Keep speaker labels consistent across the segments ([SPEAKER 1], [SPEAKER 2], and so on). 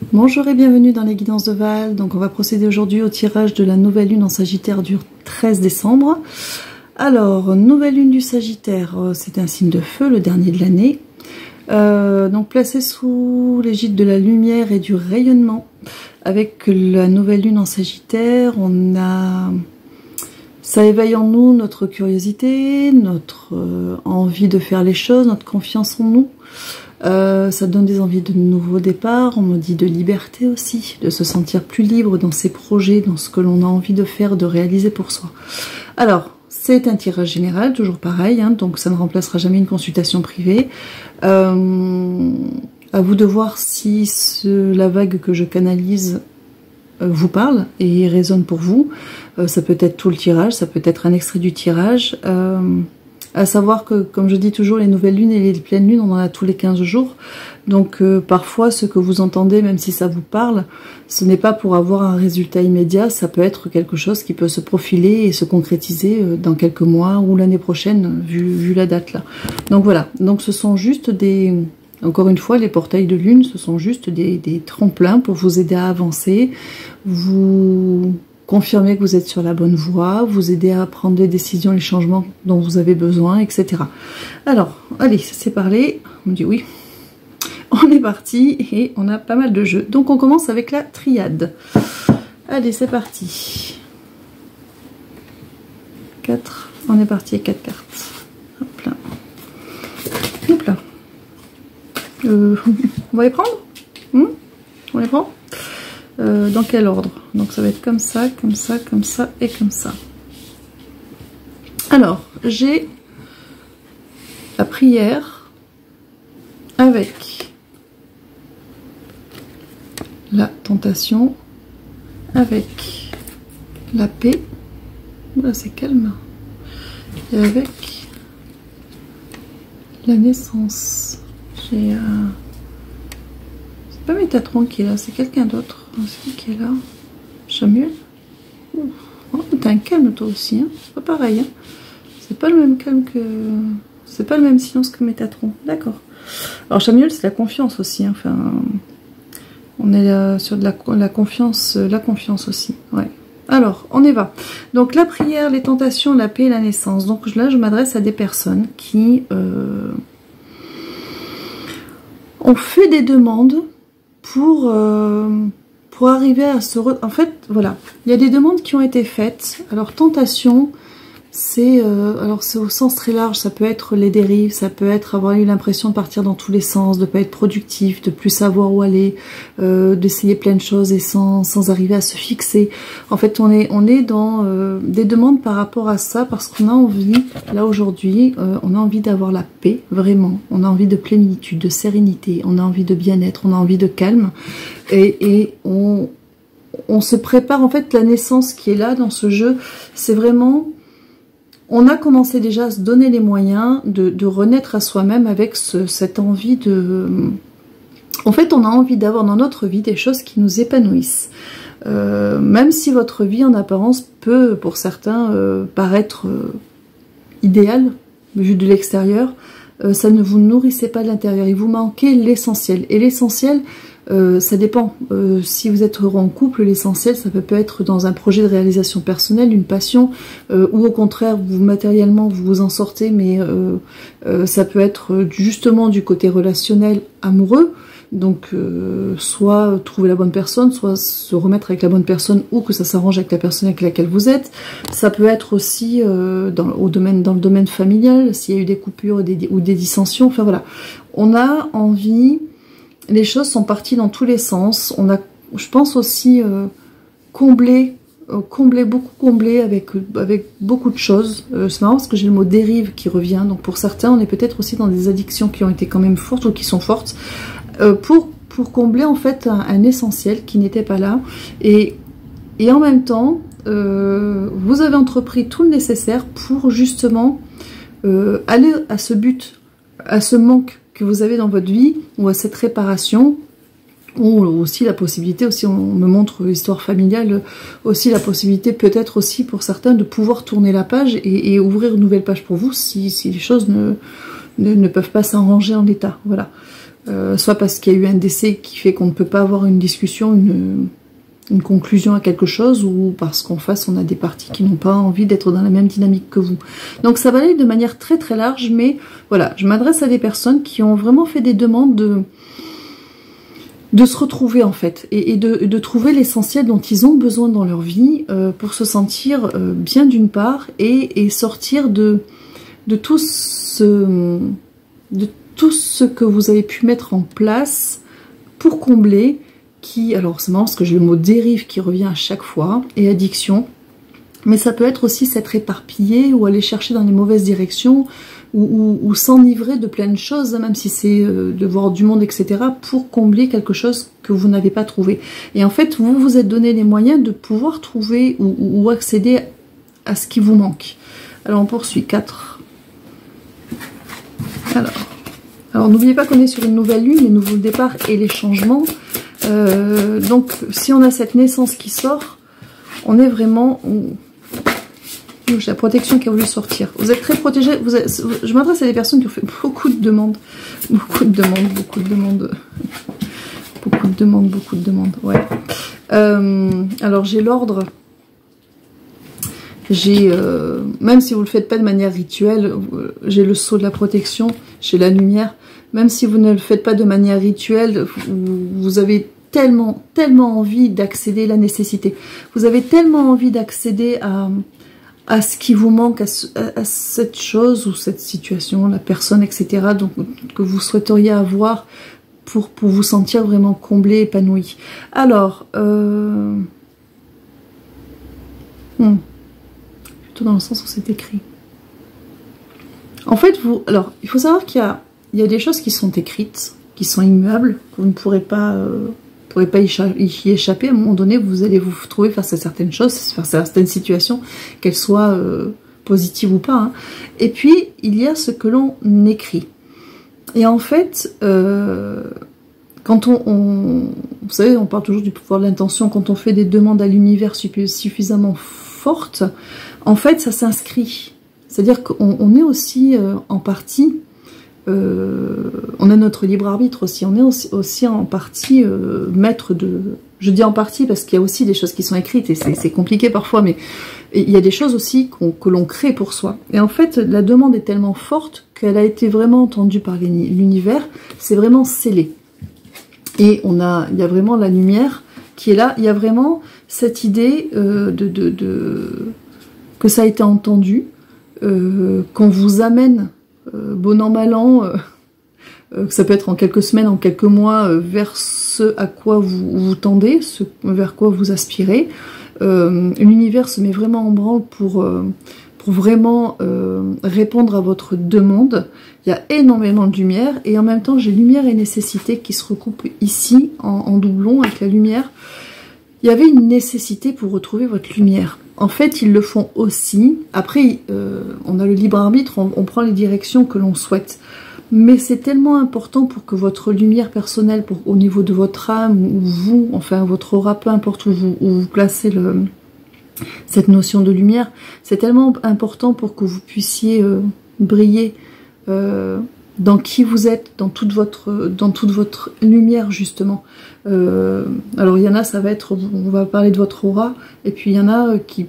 [SPEAKER 1] Bonjour et bienvenue dans les guidances de Val. Donc on va procéder aujourd'hui au tirage de la nouvelle lune en Sagittaire du 13 décembre. Alors, nouvelle lune du Sagittaire, c'est un signe de feu, le dernier de l'année. Donc placé sous l'égide de la lumière et du rayonnement. Avec la nouvelle lune en Sagittaire, ça éveille en nous notre curiosité, notre envie de faire les choses, notre confiance en nous. Ça donne des envies de nouveaux départs, on me dit de liberté aussi, de se sentir plus libre dans ses projets, dans ce que l'on a envie de faire, de réaliser pour soi. Alors, c'est un tirage général, toujours pareil, hein, donc ça ne remplacera jamais une consultation privée. À vous de voir si la vague que je canalise vous parle et résonne pour vous. Ça peut être tout le tirage, ça peut être un extrait du tirage. À savoir que, comme je dis toujours, les nouvelles lunes et les pleines lunes, on en a tous les 15 jours. Donc parfois, ce que vous entendez, même si ça vous parle, ce n'est pas pour avoir un résultat immédiat, ça peut être quelque chose qui peut se profiler et se concrétiser dans quelques mois ou l'année prochaine, vu la date là. Donc voilà, donc ce sont juste des... Encore une fois, les portails de lune, ce sont juste des tremplins pour vous aider à avancer, vous confirmer que vous êtes sur la bonne voie, vous aider à prendre des décisions, les changements dont vous avez besoin, etc. Alors, allez, c'est parlé. On me dit oui. On est parti et on a pas mal de jeux. Donc on commence avec la triade. Allez, c'est parti. 4. On est parti avec 4 cartes. Hop là. Hop là. On va les prendre? On les prend? Dans quel ordre? Donc ça va être comme ça, comme ça, comme ça et comme ça. Alors, j'ai la prière avec la tentation, avec la paix, là c'est calme, et avec la naissance. J'ai c'est pas Métatron qui est là, c'est quelqu'un d'autre. C'est qui est là? Samuel? Oh, t'as un calme toi aussi, hein? C'est pas pareil, hein? C'est pas le même calme que... C'est pas le même silence que Métatron. D'accord. Alors Samuel, c'est la confiance aussi, hein. Enfin... On est sur de la confiance aussi, ouais. Alors, on y va. Donc la prière, les tentations, la paix et la naissance. Donc là, je m'adresse à des personnes qui ont fait des demandes pour arriver à se... En fait, voilà, il y a des demandes qui ont été faites. Alors, tentation, c'est au sens très large, ça peut être les dérives, ça peut être avoir eu l'impression de partir dans tous les sens, de ne pas être productif, de plus savoir où aller, d'essayer plein de choses et sans arriver à se fixer. En fait, on est dans des demandes par rapport à ça, parce qu'on a envie, là aujourd'hui, on a envie d'avoir la paix, vraiment. On a envie de plénitude, de sérénité, on a envie de bien-être, on a envie de calme. Et on se prépare, en fait, la naissance qui est là dans ce jeu, c'est vraiment... On a commencé déjà à se donner les moyens de renaître à soi-même avec cette envie de... En fait, on a envie d'avoir dans notre vie des choses qui nous épanouissent. Même si votre vie, en apparence, peut, pour certains, paraître idéale, vu de l'extérieur, ça ne vous nourrissez pas de l'intérieur. Il vous manquait l'essentiel. Et l'essentiel... ça dépend. Si vous êtes heureux en couple, l'essentiel, ça peut être dans un projet de réalisation personnelle, une passion, ou au contraire, vous matériellement, vous vous en sortez, mais ça peut être justement du côté relationnel, amoureux. Donc, soit trouver la bonne personne, soit se remettre avec la bonne personne, ou que ça s'arrange avec la personne avec laquelle vous êtes. Ça peut être aussi dans le domaine familial, s'il y a eu des coupures ou des dissensions. Enfin voilà, on a envie... Les choses sont parties dans tous les sens. On a, je pense aussi, comblé avec beaucoup de choses. C'est marrant parce que j'ai le mot dérive qui revient. Donc pour certains, on est peut-être aussi dans des addictions qui ont été quand même fortes ou qui sont fortes. Pour combler en fait un essentiel qui n'était pas là. Et en même temps, vous avez entrepris tout le nécessaire pour justement aller à ce but, à ce manque que vous avez dans votre vie, ou à cette réparation, ou aussi la possibilité, aussi on me montre l'histoire familiale, aussi la possibilité peut-être aussi pour certains de pouvoir tourner la page et ouvrir une nouvelle page pour vous si les choses ne peuvent pas s'arranger en l'état. Voilà. soit parce qu'il y a eu un décès qui fait qu'on ne peut pas avoir une discussion, une conclusion à quelque chose, ou parce qu'en face on a des parties qui n'ont pas envie d'être dans la même dynamique que vous. Donc ça va aller de manière très très large, mais voilà, je m'adresse à des personnes qui ont vraiment fait des demandes de se retrouver en fait, et de trouver l'essentiel dont ils ont besoin dans leur vie pour se sentir bien d'une part, et sortir de tout ce que vous avez pu mettre en place pour combler, alors c'est marrant parce que j'ai le mot dérive qui revient à chaque fois, et addiction, mais ça peut être aussi s'être éparpillé, ou aller chercher dans les mauvaises directions, ou s'enivrer de plein de choses, même si c'est de voir du monde, etc., pour combler quelque chose que vous n'avez pas trouvé. Et en fait, vous vous êtes donné les moyens de pouvoir trouver ou accéder à ce qui vous manque. Alors on poursuit, 4. Alors n'oubliez pas qu'on est sur une nouvelle lune, les nouveaux départs et les changements. Donc si on a cette naissance qui sort, on est vraiment... J'ai la protection qui a voulu sortir. Vous êtes très protégé. Je m'adresse à des personnes qui ont fait beaucoup de demandes. Beaucoup de demandes. Ouais. Alors j'ai l'ordre. Même si vous ne le faites pas de manière rituelle, j'ai le sceau de la protection, j'ai la lumière. Même si vous ne le faites pas de manière rituelle, vous avez tellement envie d'accéder à la nécessité. Vous avez tellement envie d'accéder à ce qui vous manque, à cette chose ou cette situation, la personne, etc. Donc, que vous souhaiteriez avoir pour vous sentir vraiment comblé, épanoui. Alors, plutôt dans le sens où c'est écrit. En fait, alors, il faut savoir qu'il y a des choses qui sont écrites, qui sont immuables, que vous ne pourrez pas y échapper. À un moment donné, vous allez vous trouver face à certaines choses, face à certaines situations, qu'elles soient positives ou pas. Hein. Et puis, il y a ce que l'on écrit. Et en fait, quand vous savez, on parle toujours du pouvoir de l'intention, quand on fait des demandes à l'univers suffisamment fortes, en fait, ça s'inscrit. C'est-à-dire qu'on est aussi en partie... on a notre libre arbitre aussi, on est aussi en partie maître de... Je dis en partie parce qu'il y a aussi des choses qui sont écrites, et c'est compliqué parfois, mais il y a des choses aussi que l'on crée pour soi. Et en fait, la demande est tellement forte qu'elle a été vraiment entendue par l'univers, c'est vraiment scellé. Et il y a vraiment la lumière qui est là, il y a vraiment cette idée que ça a été entendu, qu'on vous amène... bon an, mal an, que ça peut être en quelques semaines, en quelques mois, vers ce à quoi vous tendez, ce vers quoi vous aspirez. L'univers se met vraiment en branle pour vraiment répondre à votre demande. Il y a énormément de lumière, et en même temps j'ai lumière et nécessité qui se recoupent ici en doublon avec la lumière. Il y avait une nécessité pour retrouver votre lumière. En fait, ils le font aussi. Après, on a le libre arbitre, on prend les directions que l'on souhaite. Mais c'est tellement important pour que votre lumière personnelle, au niveau de votre âme, ou vous, enfin votre aura, peu importe où vous placez cette notion de lumière, c'est tellement important pour que vous puissiez briller dans qui vous êtes, dans toute votre lumière, justement. Alors il y en a, ça va être, on va parler de votre aura, et puis il y en a qui,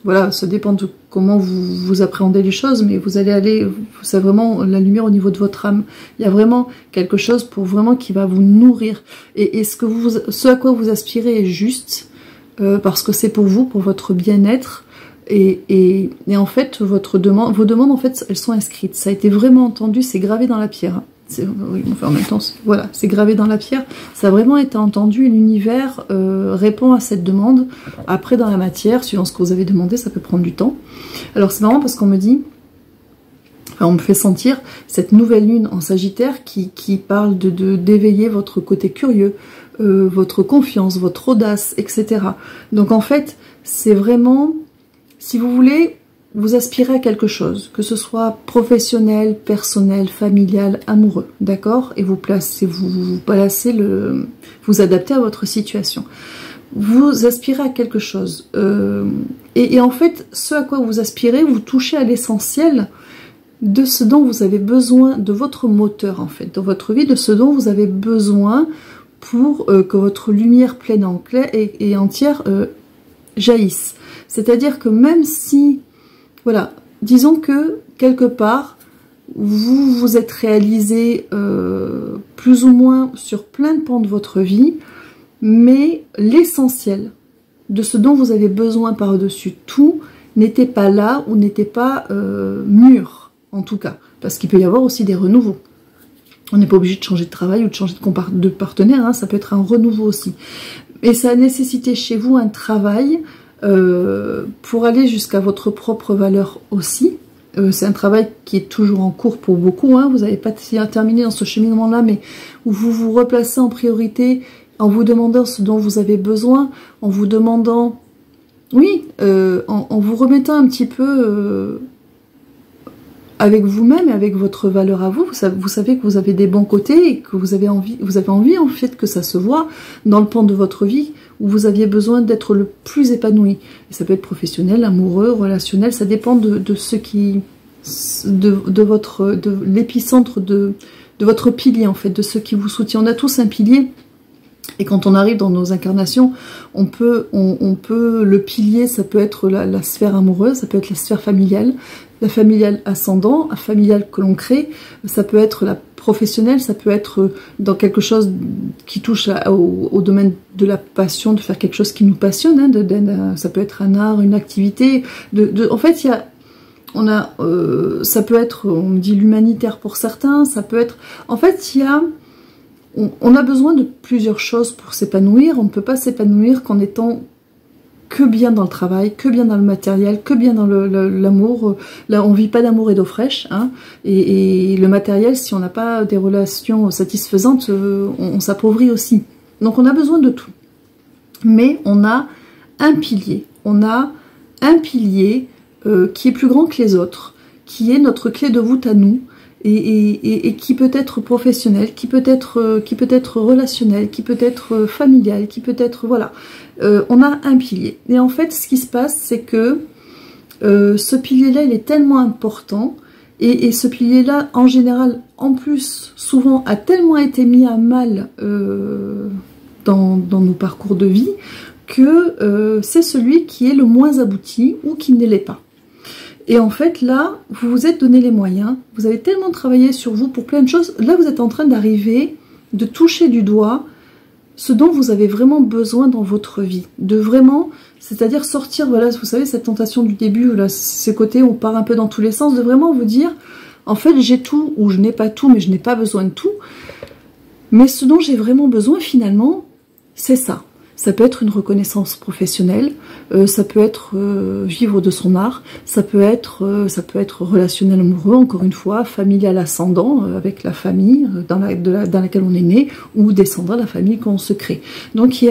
[SPEAKER 1] voilà, ça dépend de comment vous appréhendez les choses, mais vous allez aller, c'est vraiment la lumière au niveau de votre âme. Il y a vraiment quelque chose pour vraiment qui va vous nourrir, et ce à quoi vous aspirez est juste, parce que c'est pour vous, pour votre bien-être. Et en fait, vos demandes, en fait, elles sont inscrites. Ça a été vraiment entendu, c'est gravé dans la pierre. Oui, enfin, en même temps, voilà, c'est gravé dans la pierre. Ça a vraiment été entendu, et l'univers répond à cette demande. Après, dans la matière, suivant ce que vous avez demandé, ça peut prendre du temps. Alors, c'est marrant parce qu'on me dit, enfin, on me fait sentir cette nouvelle lune en Sagittaire qui parle d'éveiller votre côté curieux, votre confiance, votre audace, etc. Donc, en fait, c'est vraiment... Si vous voulez, vous aspirez à quelque chose, que ce soit professionnel, personnel, familial, amoureux, d'accord? Et vous adaptez à votre situation. Vous aspirez à quelque chose. Et en fait, ce à quoi vous aspirez, vous touchez à l'essentiel de ce dont vous avez besoin, de votre moteur en fait, dans votre vie, de ce dont vous avez besoin pour que votre lumière pleine et entière jaillisse. C'est-à-dire que même si, voilà, disons que quelque part, vous vous êtes réalisé plus ou moins sur plein de pans de votre vie, mais l'essentiel de ce dont vous avez besoin par-dessus tout n'était pas là ou n'était pas mûr, en tout cas. Parce qu'il peut y avoir aussi des renouveaux. On n'est pas obligé de changer de travail ou de changer de partenaire, hein, ça peut être un renouveau aussi. Et ça a nécessité chez vous un travail pour aller jusqu'à votre propre valeur aussi. C'est un travail qui est toujours en cours pour beaucoup, hein. Vous n'avez pas terminé dans ce cheminement-là, mais où vous vous replacez en priorité en vous demandant ce dont vous avez besoin, en vous demandant, oui, en vous remettant un petit peu avec vous-même et avec votre valeur à vous. Vous savez que vous avez des bons côtés et que vous avez envie en fait que ça se voit dans le pan de votre vie où vous aviez besoin d'être le plus épanoui. Et ça peut être professionnel, amoureux, relationnel, ça dépend de ce qui, de l'épicentre de votre pilier en fait, de ce qui vous soutient. On a tous un pilier. Et quand on arrive dans nos incarnations, on peut le pilier, ça peut être la sphère amoureuse, ça peut être la sphère familiale, la familiale ascendant, la familiale que l'on crée, ça peut être la professionnelle, ça peut être dans quelque chose qui touche au domaine de la passion, de faire quelque chose qui nous passionne, hein, ça peut être un art, une activité. En fait, ça peut être, on me dit l'humanitaire pour certains, ça peut être, en fait, on a besoin de plusieurs choses pour s'épanouir. On ne peut pas s'épanouir qu'en étant que bien dans le travail, que bien dans le matériel, que bien dans l'amour. Là, on vit pas d'amour et d'eau fraîche, hein. Et le matériel, si on n'a pas des relations satisfaisantes, on s'appauvrit aussi. Donc on a besoin de tout. Mais on a un pilier. On a un pilier qui est plus grand que les autres, qui est notre clé de voûte à nous. Et qui peut être professionnel, qui peut être relationnel, qui peut être familial, qui peut être, voilà. On a un pilier. Et en fait, ce qui se passe, c'est que ce pilier-là, il est tellement important, et ce pilier-là, en général, en plus, souvent, a tellement été mis à mal dans nos parcours de vie, que c'est celui qui est le moins abouti ou qui ne l'est pas. Et en fait, là, vous vous êtes donné les moyens, vous avez tellement travaillé sur vous pour plein de choses, là, vous êtes en train d'arriver, de toucher du doigt ce dont vous avez vraiment besoin dans votre vie. De vraiment, c'est-à-dire sortir, voilà, vous savez, cette tentation du début, là, ces côtés, on part un peu dans tous les sens, de vraiment vous dire, en fait, j'ai tout, ou je n'ai pas tout, mais je n'ai pas besoin de tout. Mais ce dont j'ai vraiment besoin, finalement, c'est ça. Ça peut être une reconnaissance professionnelle, ça peut être vivre de son art, ça peut être relationnel amoureux, encore une fois, familial ascendant, avec la famille dans laquelle on est né, ou descendant de la famille qu'on se crée. Donc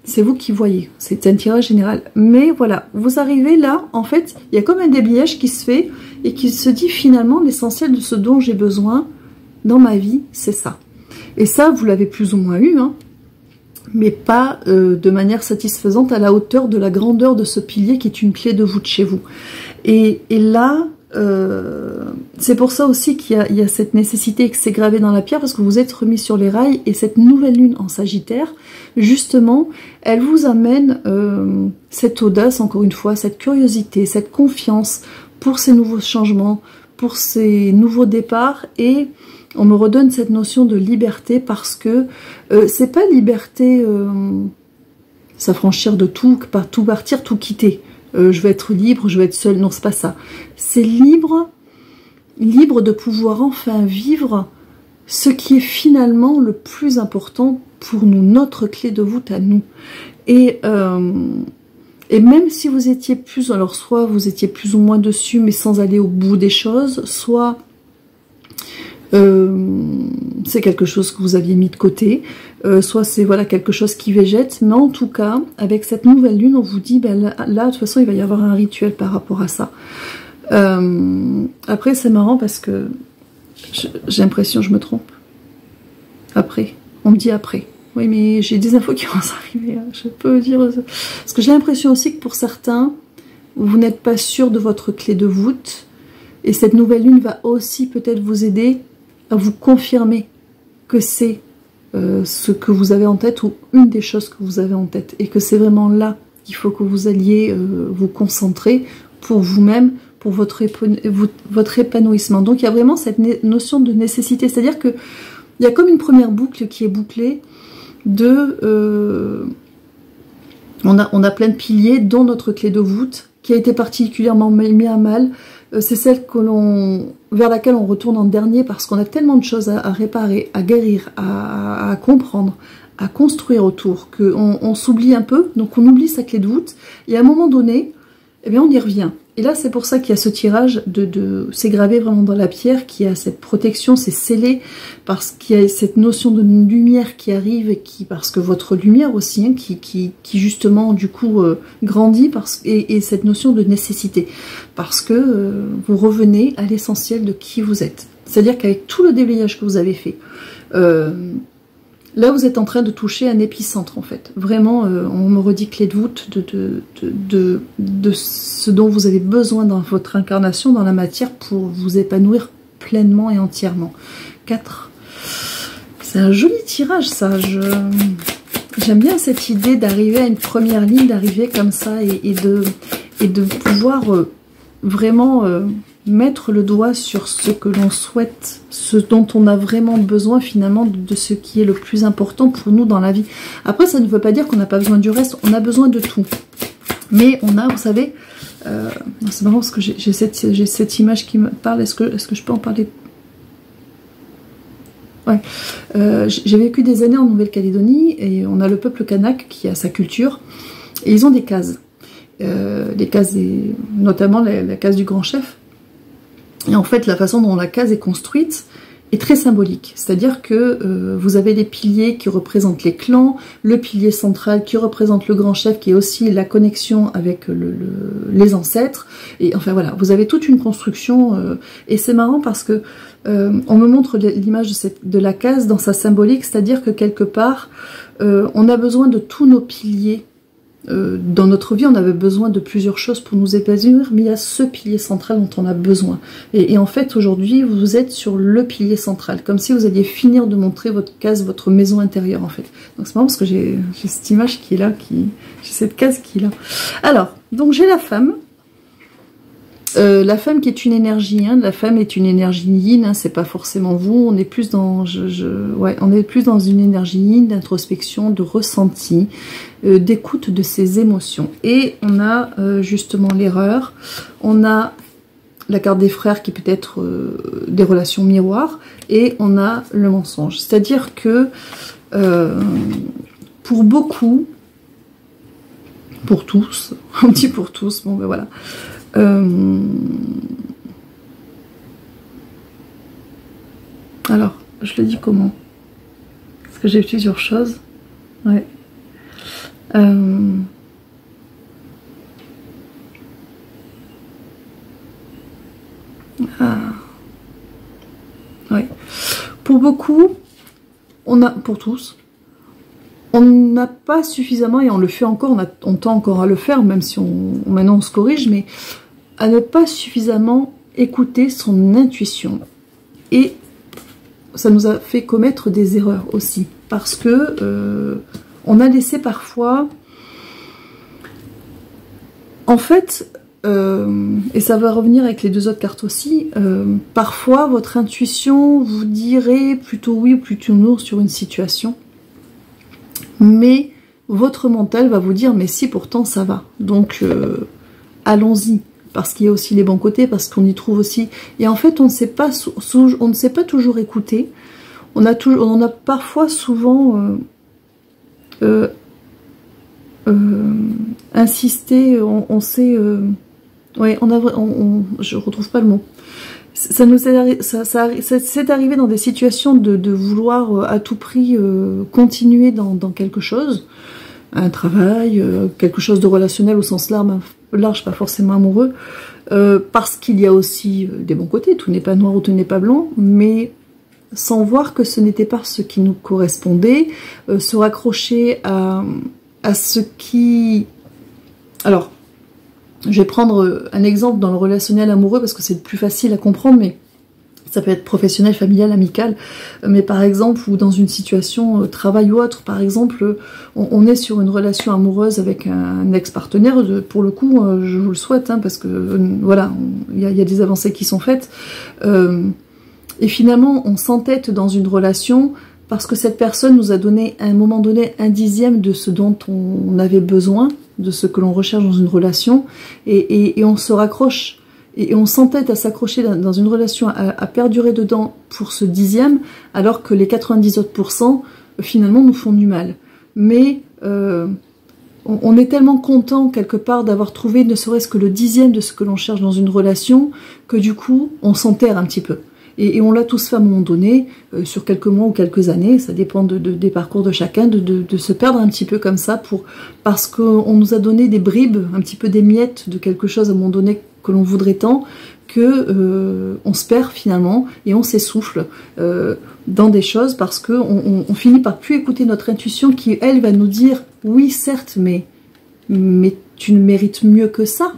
[SPEAKER 1] c'est vous qui voyez, c'est un tirage général. Mais voilà, vous arrivez là, en fait, il y a comme un déblayage qui se fait, et qui se dit finalement, l'essentiel de ce dont j'ai besoin dans ma vie, c'est ça. Et ça, vous l'avez plus ou moins eu, hein, mais pas de manière satisfaisante à la hauteur de la grandeur de ce pilier qui est une clé de voûte chez vous. Et là, c'est pour ça aussi qu'il y a cette nécessité que c'est gravé dans la pierre, parce que vous êtes remis sur les rails, et cette nouvelle lune en Sagittaire, justement, elle vous amène cette audace, encore une fois, cette curiosité, cette confiance pour ces nouveaux changements, pour ces nouveaux départs, et on me redonne cette notion de liberté, parce que c'est pas liberté s'affranchir de tout partir, tout quitter. Je vais être libre, je vais être seule. Non, c'est pas ça. C'est libre de pouvoir enfin vivre ce qui est finalement le plus important pour nous, notre clé de voûte à nous. Et même si vous étiez plus, alors soit vous étiez plus ou moins dessus, mais sans aller au bout des choses, soit c'est quelque chose que vous aviez mis de côté, soit c'est voilà quelque chose qui végète, mais en tout cas, avec cette nouvelle lune, on vous dit, ben là, de toute façon, il va y avoir un rituel par rapport à ça. Après, c'est marrant parce que j'ai l'impression, je me trompe. Après, on me dit après. Oui, mais j'ai des infos qui vont s'arriver, hein. Je peux dire... Parce que j'ai l'impression aussi que pour certains, vous n'êtes pas sûr de votre clé de voûte, Et cette nouvelle lune va aussi peut-être vous aider à vous confirmer que c'est ce que vous avez en tête ou une des choses que vous avez en tête. Et que c'est vraiment là qu'il faut que vous alliez vous concentrer pour vous-même, pour votre épanouissement. Donc il y a vraiment cette notion de nécessité. C'est-à-dire qu'il y a comme une première boucle qui est bouclée de... on a plein de piliers, dont notre clé de voûte, qui a été particulièrement mis à mal. C'est celle vers laquelle on retourne en dernier parce qu'on a tellement de choses à réparer, à guérir, à comprendre, à construire autour, qu'on s'oublie un peu, donc on oublie sa clé de voûte, et à un moment donné, eh bien on y revient. Et là, c'est pour ça qu'il y a ce tirage, c'est gravé vraiment dans la pierre, qui a cette protection, c'est scellé, parce qu'il y a cette notion de lumière qui arrive, parce que votre lumière aussi, hein, qui justement, du coup, grandit, et cette notion de nécessité, parce que vous revenez à l'essentiel de qui vous êtes. C'est-à-dire qu'avec tout le déblayage que vous avez fait, là, vous êtes en train de toucher un épicentre, en fait. Vraiment, on me redit clé de voûte de ce dont vous avez besoin dans votre incarnation, dans la matière, pour vous épanouir pleinement et entièrement. 4. C'est un joli tirage, ça. J'aime bien cette idée d'arriver à une première ligne, d'arriver comme ça, et de pouvoir vraiment... mettre le doigt sur ce que l'on souhaite, ce dont on a vraiment besoin finalement, de ce qui est le plus important pour nous dans la vie. Après, ça ne veut pas dire qu'on n'a pas besoin du reste, on a besoin de tout. Mais on a, vous savez, c'est marrant parce que j'ai cette image qui me parle, est-ce que je peux en parler? Ouais, j'ai vécu des années en Nouvelle-Calédonie et on a le peuple kanak qui a sa culture et ils ont des cases. Les cases, notamment la case du grand chef. Et en fait, la façon dont la case est construite est très symbolique. C'est-à-dire que vous avez les piliers qui représentent les clans, le pilier central qui représente le grand chef, qui est aussi la connexion avec les ancêtres. Et enfin voilà, vous avez toute une construction. Et c'est marrant parce que on me montre l'image de la case dans sa symbolique, c'est-à-dire que quelque part, on a besoin de tous nos piliers. Dans notre vie, on avait besoin de plusieurs choses pour nous épanouir, mais il y a ce pilier central dont on a besoin. Et en fait, aujourd'hui, vous êtes sur le pilier central, comme si vous alliez finir de montrer votre case, votre maison intérieure, en fait. Donc c'est marrant parce que j'ai cette image qui est là, j'ai cette case qui est là. Alors, donc j'ai la femme. La femme qui est une énergie, hein, la femme est une énergie yin, hein, c'est pas forcément vous, on est plus dans, on est plus dans une énergie yin, d'introspection, de ressenti, d'écoute de ses émotions. Et on a justement l'erreur, on a la carte des frères qui peut être des relations miroirs, et on a le mensonge. C'est-à-dire que pour beaucoup, pour tous, on dit pour tous, bon ben voilà. Alors, je le dis comment? Parce que j'ai plusieurs choses. Ouais. Ouais. Pour beaucoup, pour tous, on n'a pas suffisamment, et on le fait encore, on tend encore à le faire, même si maintenant on se corrige, mais à ne pas suffisamment écouter son intuition. Et ça nous a fait commettre des erreurs aussi, parce que on a laissé parfois, en fait, et ça va revenir avec les deux autres cartes aussi, parfois votre intuition vous dirait plutôt oui ou plutôt non sur une situation, mais votre mental va vous dire mais si, pourtant ça va, donc allons-y, parce qu'il y a aussi les bons côtés, parce qu'on y trouve aussi, et en fait on ne sait pas, on ne sait pas toujours écouter, on a parfois souvent insisté, on sait, ouais, je retrouve pas le mot. Ça c'est arrivé dans des situations de vouloir à tout prix continuer dans quelque chose, un travail, quelque chose de relationnel au sens large, pas forcément amoureux, parce qu'il y a aussi des bons côtés, tout n'est pas noir ou tout n'est pas blanc, mais sans voir que ce n'était pas ce qui nous correspondait, se raccrocher à ce qui... Alors, Je vais prendre un exemple dans le relationnel amoureux parce que c'est le plus facile à comprendre, mais ça peut être professionnel, familial, amical, mais par exemple, ou dans une situation travail ou autre, par exemple, on est sur une relation amoureuse avec un ex-partenaire, pour le coup, je vous le souhaite, hein, parce que voilà, il y a des avancées qui sont faites, et finalement, on s'entête dans une relation parce que cette personne nous a donné à un moment donné un dixième de ce dont on avait besoin, de ce que l'on recherche dans une relation, et on se raccroche. Et on s'entête à s'accrocher dans une relation, à perdurer dedans pour ce dixième, alors que les 90 autres %, finalement, nous font du mal. Mais on est tellement content, quelque part, d'avoir trouvé ne serait-ce que le dixième de ce que l'on cherche dans une relation, que du coup, on s'enterre un petit peu. Et on l'a tous fait à un moment donné, sur quelques mois ou quelques années, ça dépend des parcours de chacun, de se perdre un petit peu comme ça, parce qu'on nous a donné des bribes, un petit peu des miettes de quelque chose à un moment donné que l'on voudrait tant, que on se perd finalement, et on s'essouffle dans des choses, parce qu'on finit par plus écouter notre intuition qui, elle, va nous dire, oui certes, mais tu ne mérites mieux que ça,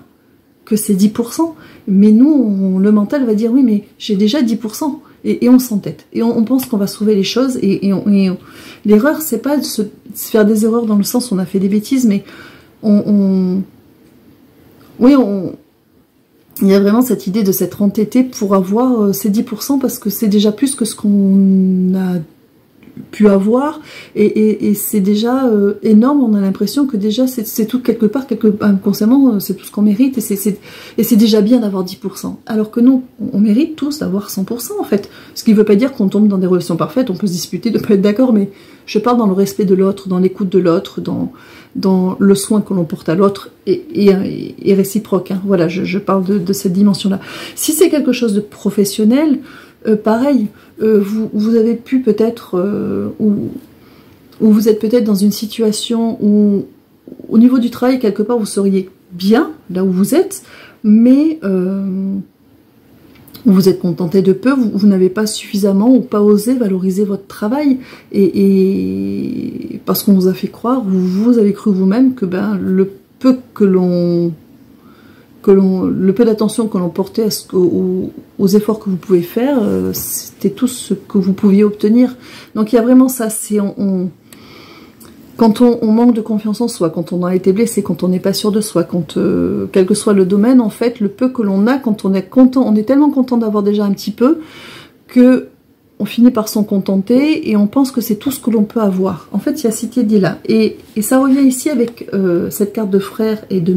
[SPEAKER 1] que ces 10%. Mais nous, le mental va dire, oui, mais j'ai déjà 10%. Et on s'entête. Et on pense qu'on va sauver les choses. Et l'erreur, c'est pas de se faire des erreurs dans le sens où on a fait des bêtises, mais il y a vraiment cette idée de s'être entêté pour avoir ces 10%, parce que c'est déjà plus que ce qu'on a pu avoir, et c'est déjà énorme. On a l'impression que déjà c'est tout quelque part, inconsciemment, c'est tout ce qu'on mérite, et c'est déjà bien d'avoir 10%, alors que non, on mérite tous d'avoir 100% en fait, ce qui ne veut pas dire qu'on tombe dans des relations parfaites. On peut se disputer, de pas être d'accord, mais je parle dans le respect de l'autre, dans l'écoute de l'autre, dans le soin que l'on porte à l'autre, et réciproque, hein. Voilà, je parle de cette dimension-là. Si c'est quelque chose de professionnel, pareil, vous avez pu peut-être, ou vous êtes peut-être dans une situation où, au niveau du travail, quelque part, vous seriez bien, là où vous êtes, mais vous êtes contenté de peu, vous n'avez pas suffisamment ou pas osé valoriser votre travail, et parce qu'on vous a fait croire, vous avez cru vous-même que le peu le peu d'attention que l'on portait aux efforts que vous pouvez faire, c'était tout ce que vous pouviez obtenir. Donc il y a vraiment ça, c'est quand on manque de confiance en soi, quand on a été blessé, quand on n'est pas sûr de soi, quand quel que soit le domaine, en fait, le peu que l'on a, quand on est content, on est tellement content d'avoir déjà un petit peu, que on finit par s'en contenter, et on pense que c'est tout ce que l'on peut avoir. En fait, il y a cette idée-là. Et ça revient ici avec cette carte de frère et de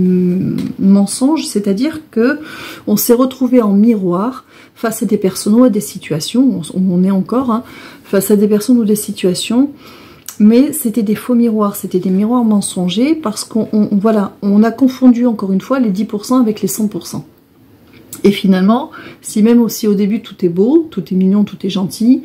[SPEAKER 1] mensonge, c'est-à-dire que on s'est retrouvé en miroir face à des personnes ou à des situations, on est encore, hein, face à des personnes ou des situations, mais c'était des faux miroirs, c'était des miroirs mensongers, parce on a confondu encore une fois les 10% avec les 100%. Et finalement, si même aussi au début tout est beau, tout est mignon, tout est gentil,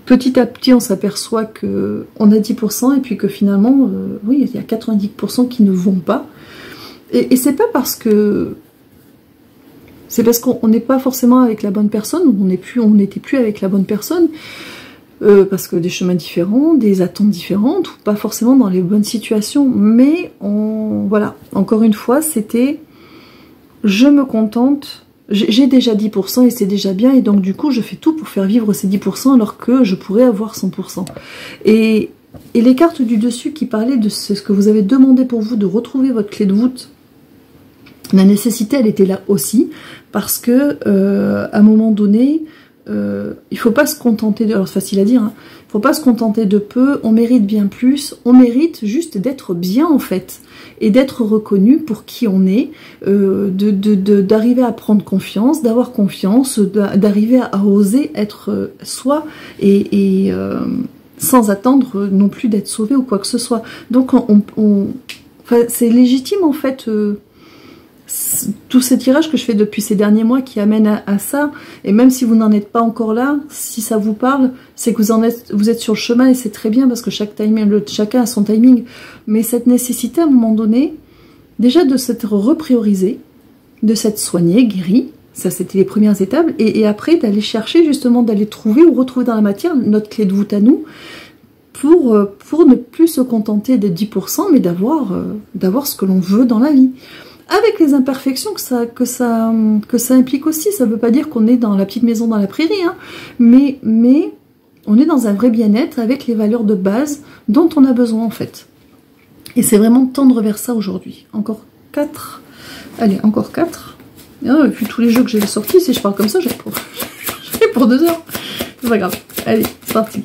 [SPEAKER 1] petit à petit on s'aperçoit qu'on a 10% et puis que finalement, oui, il y a 90% qui ne vont pas. Et c'est pas parce que... C'est parce qu'on n'est pas forcément avec la bonne personne, on n'était plus avec la bonne personne, parce que des chemins différents, des attentes différentes, ou pas forcément dans les bonnes situations. Mais voilà, encore une fois, c'était... Je me contente, j'ai déjà 10% et c'est déjà bien, et donc du coup je fais tout pour faire vivre ces 10% alors que je pourrais avoir 100%. Et les cartes du dessus qui parlaient de ce que vous avez demandé pour vous, de retrouver votre clé de voûte, la nécessité elle était là aussi, parce que à un moment donné, il faut pas se contenter de... Alors c'est facile à dire, hein, faut pas se contenter de peu, on mérite bien plus, on mérite juste d'être bien en fait, et d'être reconnu pour qui on est, d'arriver à prendre confiance, d'avoir confiance, d'arriver à oser être soi, et sans attendre non plus d'être sauvé ou quoi que ce soit. Donc enfin, c'est légitime en fait, tous ces tirages que je fais depuis ces derniers mois qui amènent à ça, et même si vous n'en êtes pas encore là, si ça vous parle, c'est que vous êtes sur le chemin, et c'est très bien, parce que chacun a son timing, mais cette nécessité à un moment donné, déjà de s'être repriorisé, de s'être soigné, guéri, ça c'était les premières étapes, et après d'aller chercher justement, d'aller trouver ou retrouver dans la matière notre clé de voûte à nous, pour ne plus se contenter des 10%, mais d'avoir ce que l'on veut dans la vie. Avec les imperfections que ça implique aussi. Ça ne veut pas dire qu'on est dans la petite maison dans la prairie, hein, mais on est dans un vrai bien-être avec les valeurs de base dont on a besoin en fait. Et c'est vraiment tendre vers ça aujourd'hui. Encore 4. Allez, encore 4. Et puis tous les jeux que j'ai sortis, si je parle comme ça, j'ai pour 2 heures. C'est pas grave. Allez, c'est parti.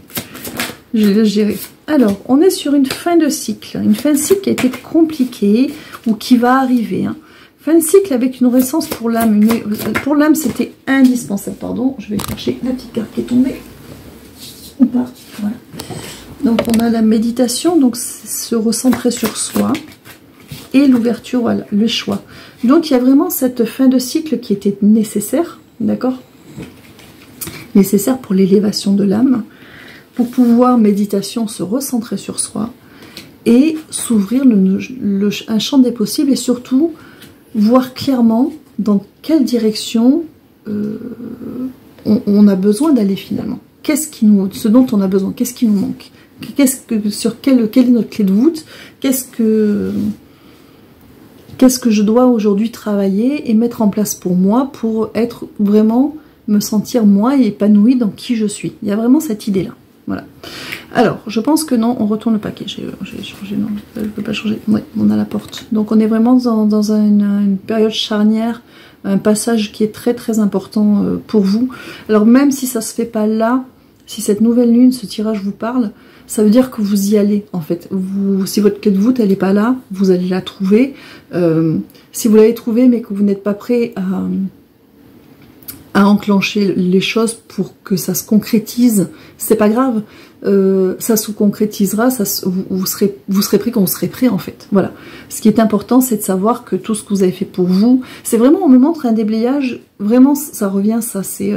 [SPEAKER 1] Je laisse gérer. Alors, on est sur une fin de cycle. Une fin de cycle qui a été compliquée ou qui va arriver. Hein. Fin de cycle avec une renaissance pour l'âme. Mais pour l'âme, c'était indispensable. Pardon, je vais chercher la petite carte qui est tombée. Ou pas. Voilà. Donc, on a la méditation, donc se recentrer sur soi. Et l'ouverture, voilà, le choix. Donc, il y a vraiment cette fin de cycle qui était nécessaire. D'accord ? Nécessaire pour l'élévation de l'âme. Pour pouvoir, méditation, se recentrer sur soi et s'ouvrir un champ des possibles et surtout voir clairement dans quelle direction on a besoin d'aller finalement. Ce dont on a besoin, qu'est-ce qui nous manque, quelle est notre clé de voûte, qu'est-ce que je dois aujourd'hui travailler et mettre en place pour moi pour être vraiment, me sentir moi et épanouie dans qui je suis. Il y a vraiment cette idée-là. Voilà. Alors, je pense que non, on retourne le paquet. J'ai changé, non, je ne peux pas changer. Oui, on a la porte. Donc, on est vraiment dans une période charnière, un passage qui est très très important pour vous. Alors, même si ça ne se fait pas là, si cette nouvelle lune, ce tirage vous parle, ça veut dire que vous y allez, en fait. Si votre clé de voûte, elle n'est pas là, vous allez la trouver. Si vous l'avez trouvée, mais que vous n'êtes pas prêt à enclencher les choses pour que ça se concrétise, c'est pas grave, ça se concrétisera, vous serez pris quand vous serez prêt en fait. Voilà. Ce qui est important, c'est de savoir que tout ce que vous avez fait pour vous, c'est vraiment, on me montre un déblayage, vraiment ça revient, ça c'est...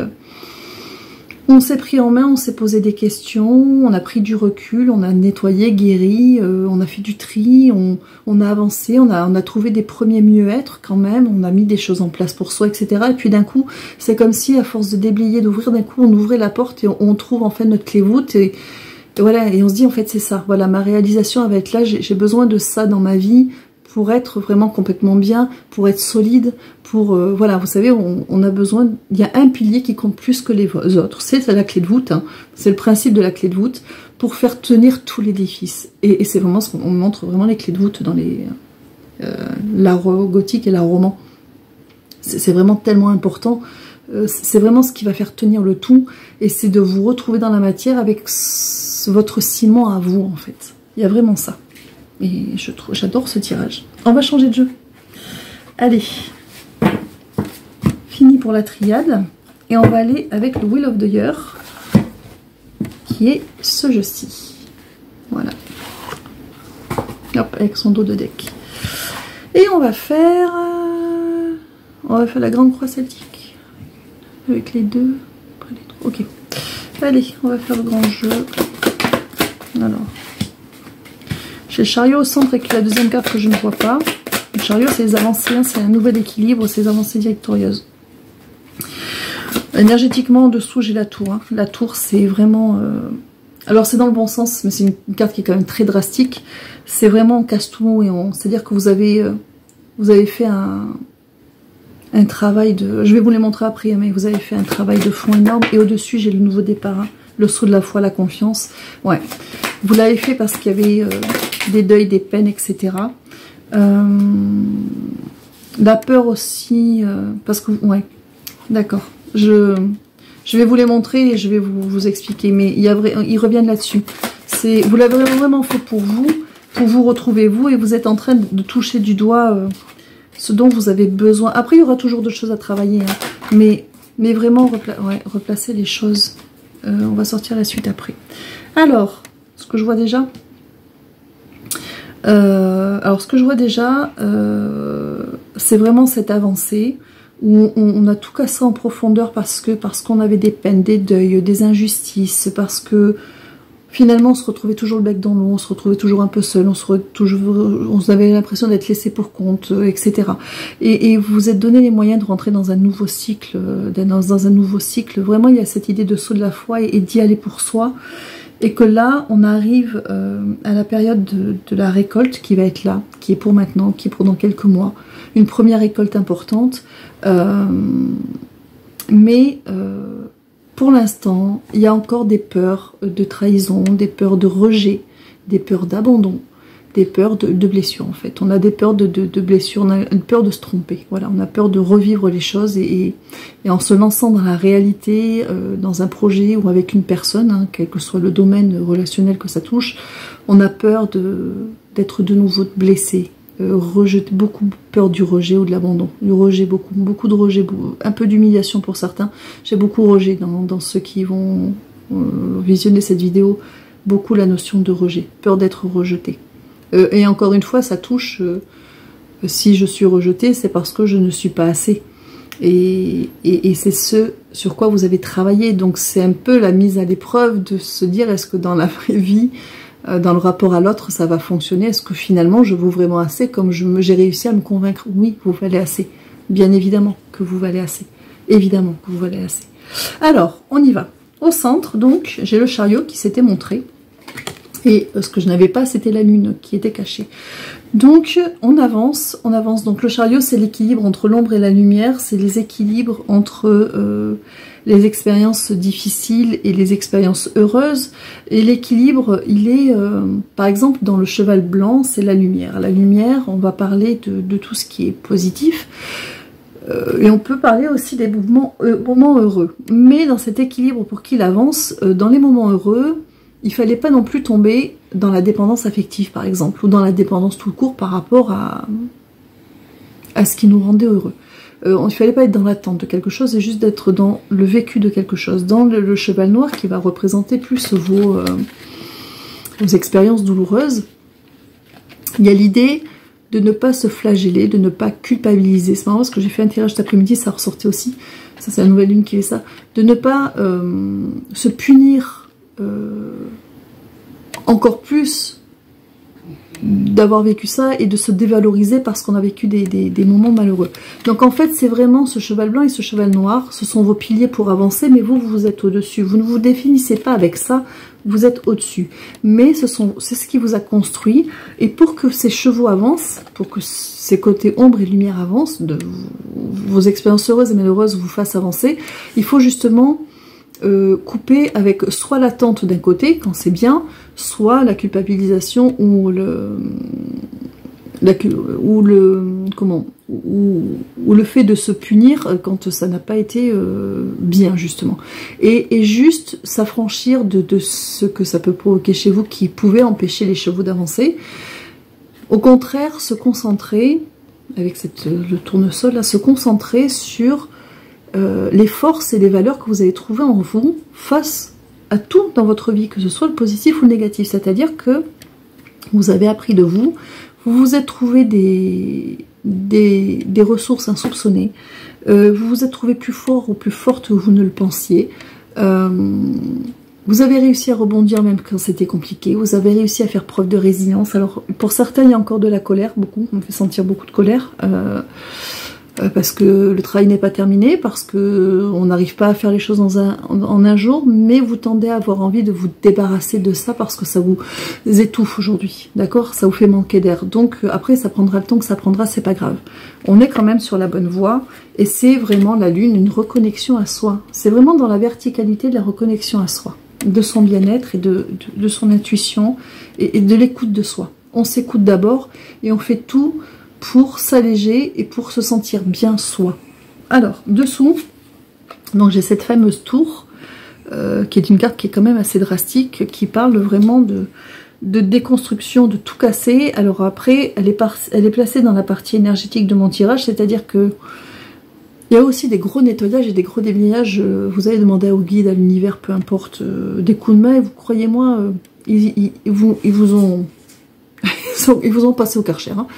[SPEAKER 1] on s'est pris en main, on s'est posé des questions, on a pris du recul, on a nettoyé, guéri, on a fait du tri, on a avancé, on a trouvé des premiers mieux-être quand même, on a mis des choses en place pour soi, etc. Et puis d'un coup, c'est comme si à force de déblayer, d'ouvrir, d'un coup on ouvrait la porte et on trouve en fait notre clé voûte et voilà, et on se dit en fait c'est ça, voilà, ma réalisation elle va être là, j'ai besoin de ça dans ma vie pour être vraiment complètement bien, pour être solide, pour... voilà, vous savez, on a besoin... Il y a un pilier qui compte plus que les autres. C'est la clé de voûte, hein. C'est le principe de la clé de voûte pour faire tenir tout l'édifice. Et c'est vraiment ce qu'on montre vraiment les clés de voûte dans l'art gothique et l'art roman. C'est vraiment tellement important. C'est vraiment ce qui va faire tenir le tout. Et c'est de vous retrouver dans la matière avec votre ciment à vous, en fait. Il y a vraiment ça. Et j'adore ce tirage. On va changer de jeu. Allez. Fini pour la triade. Et on va aller avec le Wheel of the Year. Qui est ce jeu-ci. Voilà. Hop, avec son dos de deck. Et on va faire la grande croix celtique. Avec les deux. Après les trois. Ok. Allez, on va faire le grand jeu. Alors. J'ai le chariot au centre avec la deuxième carte que je ne vois pas. Le chariot, c'est les avancées, hein, c'est un nouvel équilibre, c'est les avancées victorieuses. Énergétiquement, en dessous, j'ai la tour. Hein. La tour, c'est vraiment... Alors, c'est dans le bon sens, mais c'est une carte qui est quand même très drastique. C'est vraiment on casse tout et on... C'est-à-dire que vous avez fait un travail de... Je vais vous les montrer après, mais vous avez fait un travail de fond énorme. Et au-dessus, j'ai le nouveau départ. Hein. Le saut de la foi, la confiance. Ouais. Vous l'avez fait parce qu'il y avait des deuils, des peines, etc. La peur aussi, parce que... Ouais, d'accord. Je vais vous les montrer et je vais vous expliquer. Mais ils reviennent là-dessus. Vous l'avez vraiment fait pour vous retrouver vous. Et vous êtes en train de toucher du doigt ce dont vous avez besoin. Après, il y aura toujours d'autres choses à travailler. Hein, mais vraiment, replacer les choses. On va sortir la suite après. Alors... Ce que je vois déjà, c'est vraiment cette avancée où on a tout cassé en profondeur parce qu'on avait des peines, des deuils, des injustices, parce que finalement on se retrouvait toujours le bec dans l'eau, on se retrouvait toujours un peu seul, on avait l'impression d'être laissé pour compte, etc. Et vous vous êtes donné les moyens de rentrer dans un nouveau cycle, vraiment il y a cette idée de saut de la foi et d'y aller pour soi. Et que là, on arrive à la période de la récolte qui va être là, qui est pour maintenant, qui est pour dans quelques mois. Une première récolte importante. Mais pour l'instant, il y a encore des peurs de trahison, des peurs de rejet, des peurs d'abandon, des peurs de blessures en fait. On a des peurs de blessures, on a une peur de se tromper. Voilà, on a peur de revivre les choses et en se lançant dans la réalité, dans un projet ou avec une personne, hein, quel que soit le domaine relationnel que ça touche, on a peur d'être de nouveau blessé, rejeté, beaucoup peur du rejet ou de l'abandon. Du rejet, beaucoup de rejet, un peu d'humiliation pour certains. J'ai beaucoup rejet dans ceux qui vont visionner cette vidéo, beaucoup la notion de rejet, peur d'être rejeté. Et encore une fois, ça touche, si je suis rejetée, c'est parce que je ne suis pas assez. Et c'est ce sur quoi vous avez travaillé. Donc c'est un peu la mise à l'épreuve de se dire, est-ce que dans la vraie vie, dans le rapport à l'autre, ça va fonctionner? Est-ce que finalement, je vaux vraiment assez comme j'ai réussi à me convaincre? Oui, vous valez assez. Bien évidemment que vous valez assez. Évidemment que vous valez assez. Alors, on y va. Au centre, donc, j'ai le chariot qui s'était montré. Et ce que je n'avais pas, c'était la lune qui était cachée. Donc, on avance. Donc, le chariot, c'est l'équilibre entre l'ombre et la lumière. C'est les équilibres entre les expériences difficiles et les expériences heureuses. Et l'équilibre, il est, par exemple, dans le cheval blanc, c'est la lumière. La lumière, on va parler de tout ce qui est positif. Et on peut parler aussi des moments heureux. Mais dans cet équilibre, pour qu'il avance, dans les moments heureux, il fallait pas non plus tomber dans la dépendance affective, par exemple, ou dans la dépendance tout court par rapport à ce qui nous rendait heureux. Il ne fallait pas être dans l'attente de quelque chose, et juste d'être dans le vécu de quelque chose. Dans le cheval noir qui va représenter plus vos expériences douloureuses, il y a l'idée de ne pas se flageller, de ne pas culpabiliser. C'est marrant parce que j'ai fait un tirage cet après-midi, ça ressortait aussi. Ça, c'est la nouvelle lune qui fait ça. De ne pas se punir encore plus d'avoir vécu ça et de se dévaloriser parce qu'on a vécu des moments malheureux. Donc en fait, c'est vraiment ce cheval blanc et ce cheval noir, ce sont vos piliers pour avancer, mais vous êtes au-dessus. Vous ne vous définissez pas avec ça, vous êtes au-dessus. Mais c'est ce qui vous a construit, et pour que ces chevaux avancent, pour que ces côtés ombre et lumière avancent, vos expériences heureuses et malheureuses vous fassent avancer, il faut justement couper avec soit l'attente d'un côté, quand c'est bien, soit la culpabilisation ou le fait de se punir quand ça n'a pas été bien, justement. Et juste s'affranchir de ce que ça peut provoquer chez vous qui pouvait empêcher les chevaux d'avancer. Au contraire, se concentrer, avec le tournesol là, se concentrer sur les forces et les valeurs que vous avez trouvées en vous face à tout dans votre vie, que ce soit le positif ou le négatif. C'est-à-dire que vous avez appris de vous, vous vous êtes trouvé des ressources insoupçonnées, vous vous êtes trouvé plus fort ou plus forte que vous ne le pensiez, vous avez réussi à rebondir même quand c'était compliqué, vous avez réussi à faire preuve de résilience. Alors pour certains il y a encore de la colère, on me fait sentir beaucoup de colère, parce que le travail n'est pas terminé, parce que on n'arrive pas à faire les choses en un jour, mais vous tendez à avoir envie de vous débarrasser de ça parce que ça vous étouffe aujourd'hui, d'accord? Ça vous fait manquer d'air. Donc après, ça prendra le temps que ça prendra, c'est pas grave. On est quand même sur la bonne voie, et c'est vraiment la lune, une reconnexion à soi. C'est vraiment dans la verticalité de la reconnexion à soi, de son bien-être et de son intuition et de l'écoute de soi. On s'écoute d'abord et on fait tout pour s'alléger et pour se sentir bien soi. Alors, dessous, donc j'ai cette fameuse tour, qui est une carte qui est quand même assez drastique, qui parle vraiment de déconstruction, de tout casser. Alors après, elle est placée dans la partie énergétique de mon tirage, c'est-à-dire que il y a aussi des gros nettoyages et des gros déblayages. Vous avez demandé au guide, à l'univers, peu importe, des coups de main, et vous croyez-moi, ils vous ont passé au Karcher. Hein.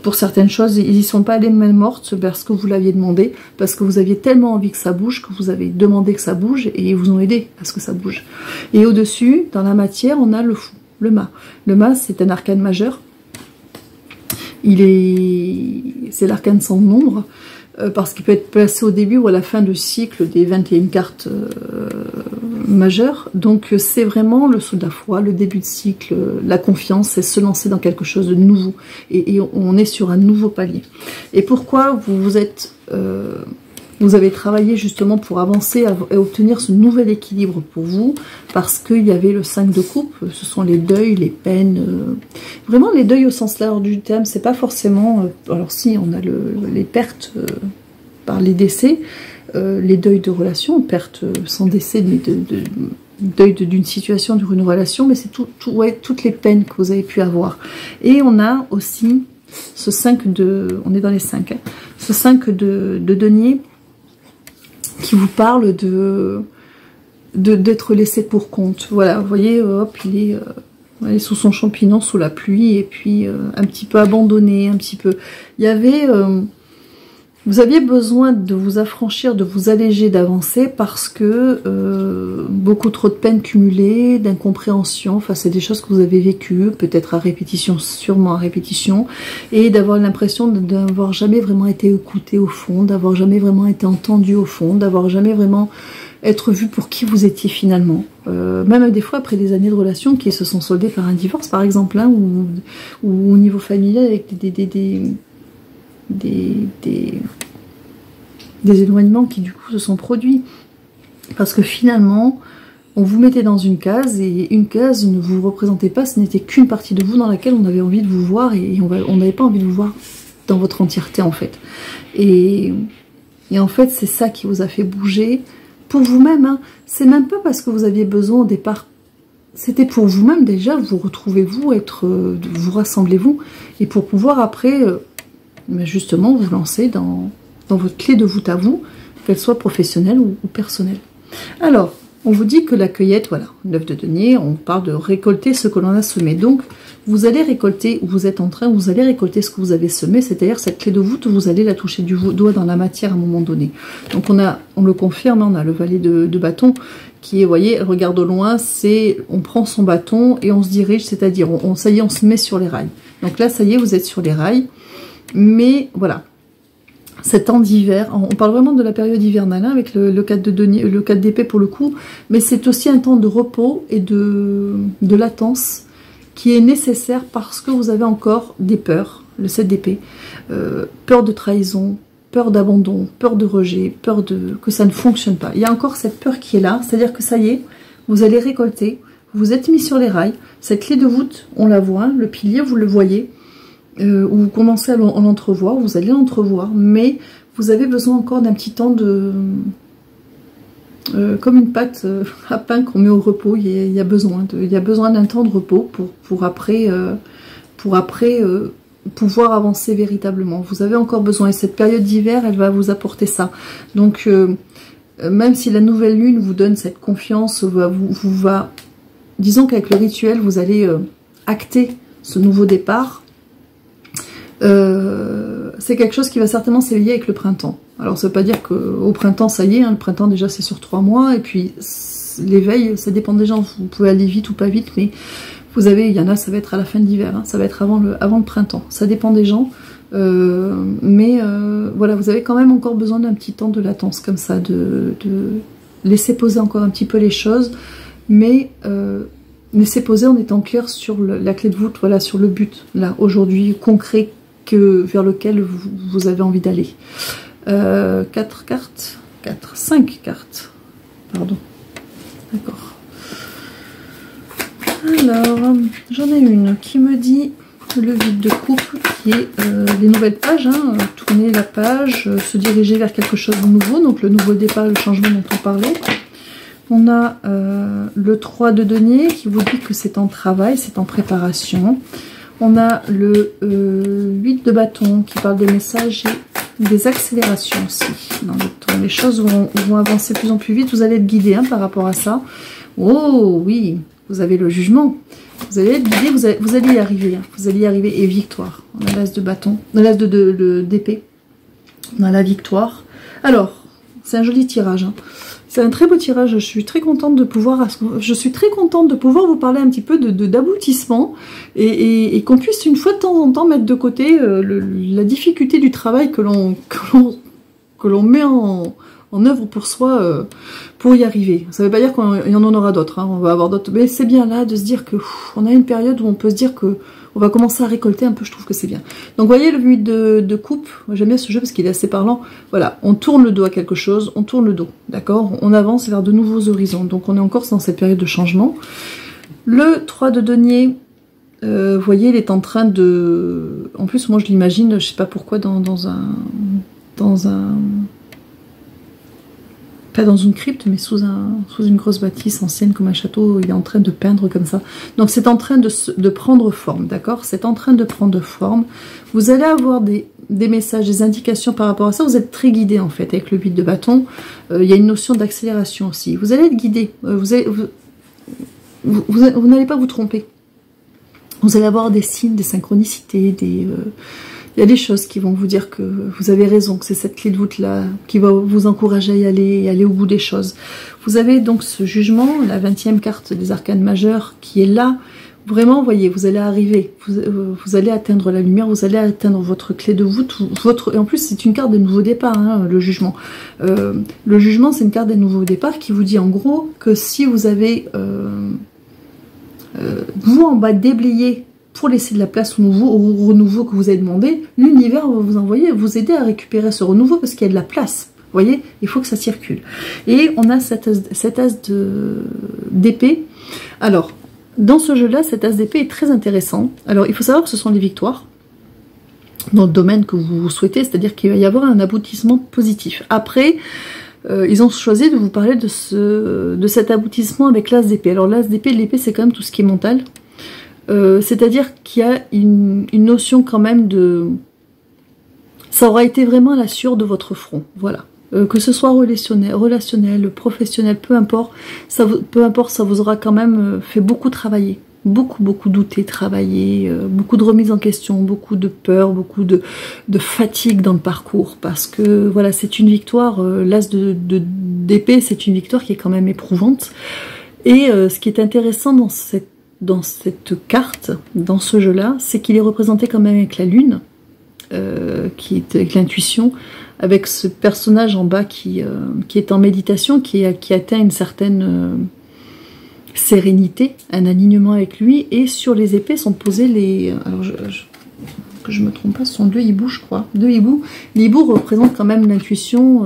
[SPEAKER 1] Pour certaines choses, ils n'y sont pas allés main morte parce que vous l'aviez demandé, parce que vous aviez tellement envie que ça bouge, que vous avez demandé que ça bouge, et ils vous ont aidé à ce que ça bouge. Et au-dessus, dans la matière, on a le fou, le mât. Le mât, c'est un arcane majeur. C'est l'arcane sans nombre, parce qu'il peut être placé au début ou à la fin du cycle des 21 cartes majeur. Donc c'est vraiment le saut de la foi, le début de cycle, la confiance, c'est se lancer dans quelque chose de nouveau. Et on est sur un nouveau palier. Et pourquoi vous avez travaillé justement pour avancer et obtenir ce nouvel équilibre pour vous, parce qu'il y avait le 5 de coupe, ce sont les deuils, les peines, vraiment les deuils au sens large du terme, c'est pas forcément, alors si on a les pertes par les décès, les deuils de relation, pertes sans décès, mais deuil d'une situation, d'une relation, mais c'est toutes les peines que vous avez pu avoir. Et on a aussi ce 5 on est dans les 5, hein, ce 5 de denier, qui vous parle d'être laissé pour compte. Voilà, vous voyez, hop, il est sous son champignon, sous la pluie, et puis un petit peu abandonné, un petit peu. Il y avait... vous aviez besoin de vous affranchir, de vous alléger, d'avancer, parce que beaucoup trop de peines cumulées, d'incompréhension, enfin c'est des choses que vous avez vécues, peut-être à répétition, sûrement à répétition, et d'avoir l'impression d'avoir jamais vraiment été écouté au fond, d'avoir jamais vraiment été entendu au fond, d'avoir jamais vraiment être vu pour qui vous étiez finalement. Même des fois après des années de relations qui se sont soldées par un divorce par exemple, hein, ou au niveau familial avec des éloignements qui du coup se sont produits, parce que finalement on vous mettait dans une case, et une case ne vous représentait pas, ce n'était qu'une partie de vous dans laquelle on avait envie de vous voir, et on n'avait pas envie de vous voir dans votre entièreté en fait. Et en fait c'est ça qui vous a fait bouger pour vous-même, hein. C'est même pas parce que vous aviez besoin au départ, c'était pour vous-même déjà, vous retrouvez-vous, vous rassemblez-vous, et pour pouvoir après mais justement vous lancer dans votre clé de voûte à vous, qu'elle soit professionnelle ou personnelle. Alors, on vous dit que la cueillette, voilà, 9 de denier, on parle de récolter ce que l'on a semé. Donc, vous allez récolter, vous êtes en train, vous allez récolter ce que vous avez semé, c'est-à-dire cette clé de voûte, vous allez la toucher du doigt dans la matière à un moment donné. Donc, on le confirme, on a le valet de bâton qui est, vous voyez, elle regarde au loin, on prend son bâton et on se dirige, c'est-à-dire, ça y est, on se met sur les rails. Donc là, ça y est, vous êtes sur les rails. Mais voilà, cet temps d'hiver, on parle vraiment de la période hivernale, hein, avec le 4 de denier, le 4 d'épée pour le coup, mais c'est aussi un temps de repos et de latence qui est nécessaire parce que vous avez encore des peurs, le 7 d'épée, peur de trahison, peur d'abandon, peur de rejet, peur que ça ne fonctionne pas. Il y a encore cette peur qui est là, c'est-à-dire que ça y est, vous allez récolter, vous êtes mis sur les rails, cette clé de voûte, on la voit, le pilier, vous le voyez, où vous commencez à l'entrevoir, vous allez l'entrevoir, mais vous avez besoin encore d'un petit temps comme une pâte à pain qu'on met au repos, il y a besoin d'un temps de repos pour après pouvoir avancer véritablement. Vous avez encore besoin, et cette période d'hiver, elle va vous apporter ça. Donc, même si la nouvelle lune vous donne cette confiance, disons qu'avec le rituel, vous allez acter ce nouveau départ. C'est quelque chose qui va certainement s'éveiller avec le printemps. Alors ça veut pas dire qu'au printemps ça y est, hein, le printemps déjà c'est sur 3 mois, et puis l'éveil ça dépend des gens, vous pouvez aller vite ou pas vite, mais vous avez, il y en a ça va être à la fin de l'hiver, hein, ça va être avant le printemps, ça dépend des gens, voilà, vous avez quand même encore besoin d'un petit temps de latence comme ça, de laisser poser encore un petit peu les choses, mais laisser poser en étant clair sur la clé de voûte, voilà, sur le but là aujourd'hui concret vers lequel vous avez envie d'aller. 4 cartes, 5 cartes, pardon, d'accord. Alors, j'en ai une qui me dit le vide de coupe, qui est les nouvelles pages, hein, tourner la page, se diriger vers quelque chose de nouveau, donc le nouveau départ, le changement dont on parlait. On a le 3 de denier qui vous dit que c'est en travail, c'est en préparation. On a le 8 de bâton qui parle des messages et des accélérations aussi. Dans le temps, les choses vont avancer de plus en plus vite. Vous allez être guidé, hein, par rapport à ça. Oh oui, vous avez le jugement. Vous allez être guidé, vous allez y arriver. Hein. Vous allez y arriver. Et victoire. On a l'as de bâton, l'as d'épée. On a la victoire. Alors, c'est un joli tirage. Hein. C'est un très beau tirage, je suis très contente de pouvoir vous parler un petit peu d'aboutissement et qu'on puisse une fois de temps en temps mettre de côté la difficulté du travail que l'on met en en œuvre pour soi, pour y arriver. Ça ne veut pas dire qu'il y en aura d'autres, hein, on va avoir d'autres, mais c'est bien là de se dire que on a une période où on peut se dire que on va commencer à récolter un peu, je trouve que c'est bien. Donc vous voyez le 8 de coupe, j'aime bien ce jeu parce qu'il est assez parlant. Voilà, on tourne le dos à quelque chose, on tourne le dos, d'accord? On avance vers de nouveaux horizons, donc on est encore dans cette période de changement. Le 3 de denier, vous voyez, il est en train de... En plus, moi je l'imagine, je sais pas pourquoi, dans un... Pas dans une crypte, mais sous une grosse bâtisse ancienne comme un château, il est en train de peindre comme ça. Donc c'est en train de prendre forme, d'accord? C'est en train de prendre forme. Vous allez avoir des messages, des indications par rapport à ça. Vous êtes très guidé en fait avec le 8 de bâton. Il y a une notion d'accélération aussi. Vous allez être guidé. Vous n'allez pas vous tromper. Vous allez avoir des signes, des synchronicités, il y a des choses qui vont vous dire que vous avez raison, que c'est cette clé de voûte-là qui va vous encourager à y aller au bout des choses. Vous avez donc ce jugement, la 20e carte des arcanes majeures qui est là. Vraiment, vous voyez, vous allez arriver, vous allez atteindre la lumière, vous allez atteindre votre clé de voûte. Et en plus, c'est une carte des nouveaux départs, hein, le jugement. Le jugement, c'est une carte des nouveaux départs qui vous dit en gros que si vous avez, vous en bas déblayé, pour laisser de la place au renouveau que vous avez demandé, l'univers va vous envoyer, vous aider à récupérer ce renouveau parce qu'il y a de la place. Vous voyez, il faut que ça circule. Et on a cet as d'épée. Alors, dans ce jeu-là, cet as d'épée est très intéressant. Alors, il faut savoir que ce sont des victoires dans le domaine que vous souhaitez, c'est-à-dire qu'il va y avoir un aboutissement positif. Après, ils ont choisi de vous parler de cet aboutissement avec l'as d'épée. Alors, l'as d'épée, l'épée, c'est quand même tout ce qui est mental. C'est-à-dire qu'il y a une notion quand même de... Ça aura été vraiment la sueur de votre front, voilà. Que ce soit relationnel, professionnel, peu importe, ça vous aura quand même fait beaucoup travailler. Beaucoup douter, travailler, beaucoup de remises en question, beaucoup de peur, beaucoup de fatigue dans le parcours. Parce que, voilà, c'est une victoire, l'as d'épée, c'est une victoire qui est quand même éprouvante. Et ce qui est intéressant dans cette carte, dans ce jeu-là, c'est qu'il est représenté quand même avec la lune, qui est avec l'intuition, avec ce personnage en bas qui est en méditation, qui atteint une certaine sérénité, un alignement avec lui, et sur les épées sont posés les... Alors, que je me trompe pas, ce sont 2 hiboux, je crois. 2 hiboux. Les hiboux représentent quand même l'intuition,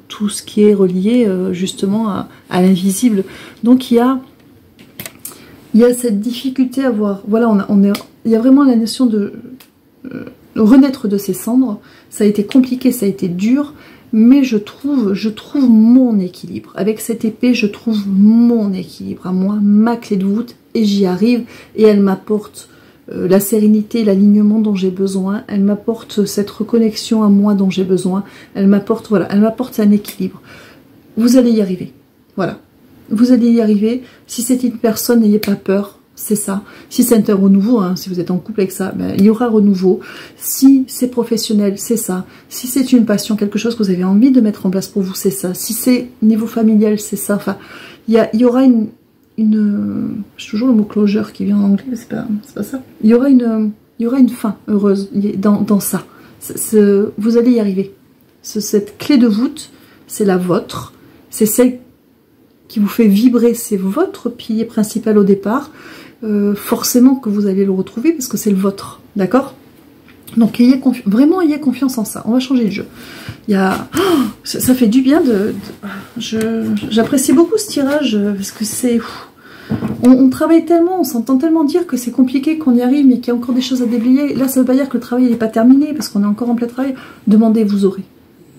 [SPEAKER 1] tout ce qui est relié justement à l'invisible. Donc il y a cette difficulté à voir. Voilà, il y a vraiment la notion de renaître de ses cendres. Ça a été compliqué, ça a été dur, mais je trouve mon équilibre. Avec cette épée, je trouve mon équilibre à moi, ma clé de voûte, et j'y arrive, et elle m'apporte la sérénité, l'alignement dont j'ai besoin, elle m'apporte cette reconnexion à moi dont j'ai besoin, elle m'apporte un équilibre. Vous allez y arriver, voilà. Vous allez y arriver. Si c'est une personne, n'ayez pas peur, c'est ça. Si c'est un renouveau, hein, si vous êtes en couple avec ça, ben, il y aura renouveau. Si c'est professionnel, c'est ça. Si c'est une passion, quelque chose que vous avez envie de mettre en place pour vous, c'est ça. Si c'est niveau familial, c'est ça. Enfin, il y aura j'ai toujours le mot closure qui vient en anglais, mais c'est pas ça. Il y aura une fin heureuse dans ça. Vous allez y arriver. Cette clé de voûte, c'est la vôtre. C'est celle qui vous fait vibrer, c'est votre pilier principal au départ. Forcément que vous allez le retrouver parce que c'est le vôtre, d'accord? Donc vraiment ayez confiance en ça. On va changer de jeu. Ça fait du bien j'apprécie beaucoup ce tirage parce que c'est... On travaille tellement, on s'entend tellement dire que c'est compliqué, qu'on y arrive, mais qu'il y a encore des choses à déblayer. Là, ça ne veut pas dire que le travail n'est pas terminé, parce qu'on est encore en plein travail. Demandez, vous aurez.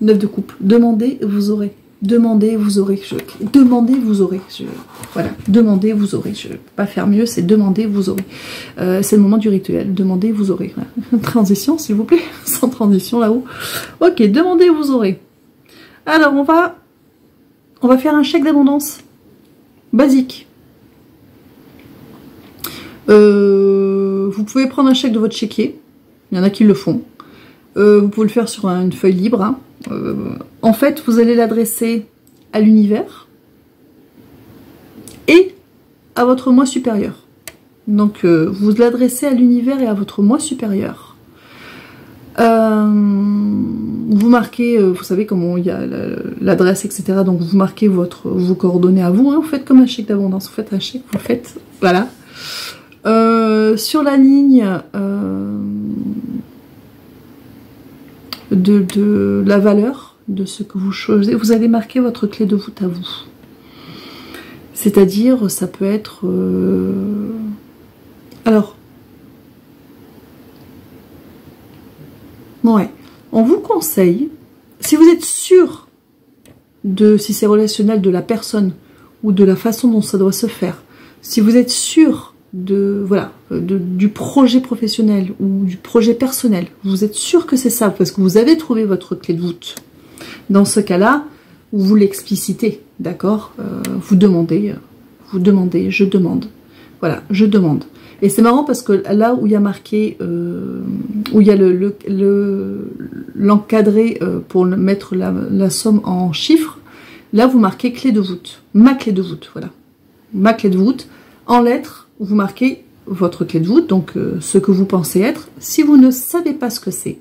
[SPEAKER 1] 9 de coupe. Demandez, vous aurez. Demandez, vous aurez. Demandez, vous aurez. Voilà. Demandez, vous aurez. Je ne peux pas faire mieux, c'est demander, vous aurez. C'est le moment du rituel. Demandez, vous aurez. Voilà. Transition, s'il vous plaît. Sans transition, là-haut. Ok, demandez, vous aurez. Alors, on va faire un chèque d'abondance. Basique. Vous pouvez prendre un chèque de votre chéquier. Il y en a qui le font. Vous pouvez le faire sur une feuille libre. Hein. En fait, vous allez l'adresser à l'univers et à votre moi supérieur. Donc, vous l'adressez à l'univers et à votre moi supérieur. vous marquez, vous savez comment il y a l'adresse, etc. Donc vous marquez vos coordonnées à vous, hein, vous faites comme un chèque d'abondance, vous faites un chèque, vous faites, voilà. Sur la ligne de la valeur de ce que vous choisissez, vous allez marquer votre clé de voûte à vous. C'est-à-dire, ça peut être... Alors, ouais, on vous conseille, si vous êtes sûr si c'est relationnel, de la personne ou de la façon dont ça doit se faire, si vous êtes sûr du projet professionnel ou du projet personnel, vous êtes sûr que c'est ça, parce que vous avez trouvé votre clé de voûte. Dans ce cas-là, vous l'explicitez, d'accord, vous demandez, je demande. Voilà, je demande. Et c'est marrant parce que là où il y a marqué, où il y a l'encadré pour mettre la somme en chiffres, là vous marquez clé de voûte, ma clé de voûte, voilà. Ma clé de voûte, en lettres, vous marquez votre clé de voûte, donc ce que vous pensez être. Si vous ne savez pas ce que c'est,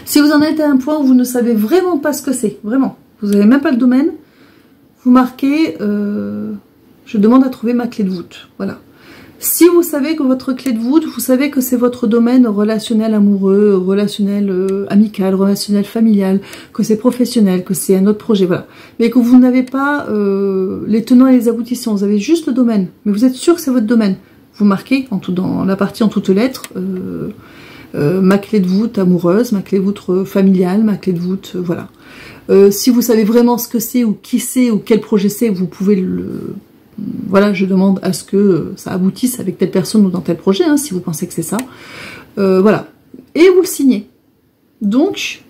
[SPEAKER 1] si vous en êtes à un point où vous ne savez vraiment pas ce que c'est, vraiment, vous n'avez même pas le domaine, vous marquez je demande à trouver ma clé de voûte, voilà. Si vous savez que votre clé de voûte, vous savez que c'est votre domaine relationnel amoureux, relationnel amical, relationnel familial, que c'est professionnel, que c'est un autre projet, voilà. Mais que vous n'avez pas les tenants et les aboutissants, vous avez juste le domaine, mais vous êtes sûr que c'est votre domaine. Vous marquez dans la partie en toutes lettres ma clé de voûte amoureuse, ma clé de voûte familiale, ma clé de voûte, voilà. Si vous savez vraiment ce que c'est ou qui c'est ou quel projet c'est, vous pouvez voilà, je demande à ce que ça aboutisse avec telle personne ou dans tel projet, hein, si vous pensez que c'est ça. Voilà. Et vous le signez. Donc,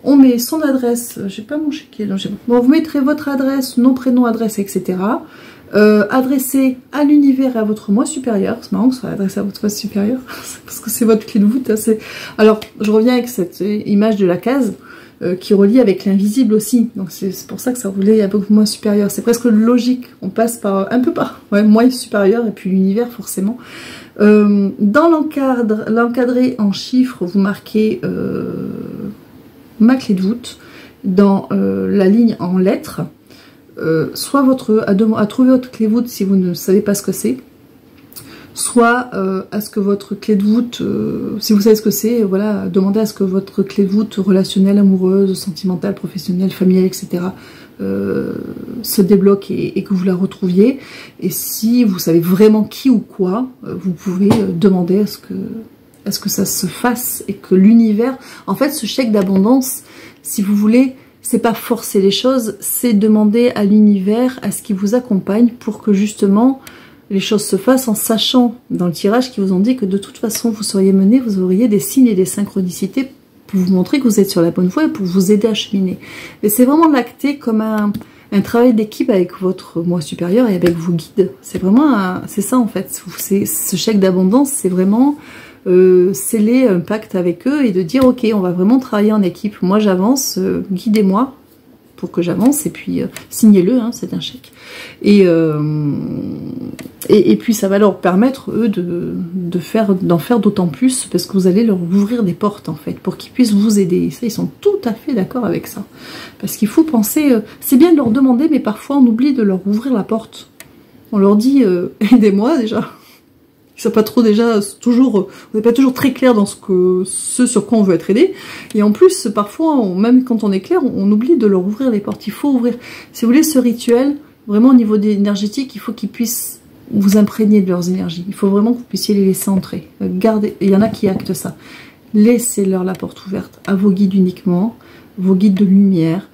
[SPEAKER 1] on met son adresse, j'ai pas mon chéquier, bon, vous mettrez votre adresse, nom, prénom, adresse, etc. Adressé à l'univers et à votre moi supérieur. C'est marrant que ce soit adressé à votre moi supérieur, parce que c'est votre clé de voûte. Hein, alors, je reviens avec cette image de la case, qui relie avec l'invisible aussi. Donc c'est pour ça que ça relie avec moi supérieur. C'est presque logique. On passe par un peu par moi supérieur et puis l'univers forcément. Dans l'encadré en chiffres, vous marquez ma clé de voûte. Dans la ligne en lettres, soit à trouver votre clé de voûte si vous ne savez pas ce que c'est, soit à ce que votre clé de voûte, si vous savez ce que c'est, voilà, demandez à ce que votre clé de voûte relationnelle, amoureuse, sentimentale, professionnelle, familiale, etc. Se débloque et que vous la retrouviez. Et si vous savez vraiment qui ou quoi, vous pouvez demander à ce que ça se fasse et que l'univers... En fait, ce chèque d'abondance, si vous voulez, c'est pas forcer les choses, c'est demander à l'univers, à ce qui vous accompagne pour que justement... les choses se fassent en sachant dans le tirage qu'ils vous ont dit que de toute façon vous seriez mené, vous auriez des signes et des synchronicités pour vous montrer que vous êtes sur la bonne voie et pour vous aider à cheminer. Et c'est vraiment l'acter comme un travail d'équipe avec votre moi supérieur et avec vos guides. C'est vraiment, c'est ça en fait. Ce chèque d'abondance, c'est vraiment sceller un pacte avec eux et de dire ok, on va vraiment travailler en équipe. Moi j'avance, guidez-moi pour que j'avance, et puis signez-le, hein, c'est un chèque. Et puis ça va leur permettre, eux, d'en faire d'autant plus, parce que vous allez leur ouvrir des portes, en fait, pour qu'ils puissent vous aider. Et ça, ils sont tout à fait d'accord avec ça. Parce qu'il faut penser, c'est bien de leur demander, mais parfois on oublie de leur ouvrir la porte. On leur dit, aidez-moi déjà. Ils sont pas trop déjà, on n'est pas toujours très clair dans ce sur quoi on veut être aidé. Et en plus, parfois, même quand on est clair, on oublie de leur ouvrir les portes. Il faut ouvrir, si vous voulez, ce rituel, vraiment au niveau énergétique, il faut qu'ils puissent vous imprégner de leurs énergies. Il faut vraiment que vous puissiez les laisser entrer. Gardez, il y en a qui actent ça. Laissez-leur la porte ouverte à vos guides uniquement, vos guides de lumière.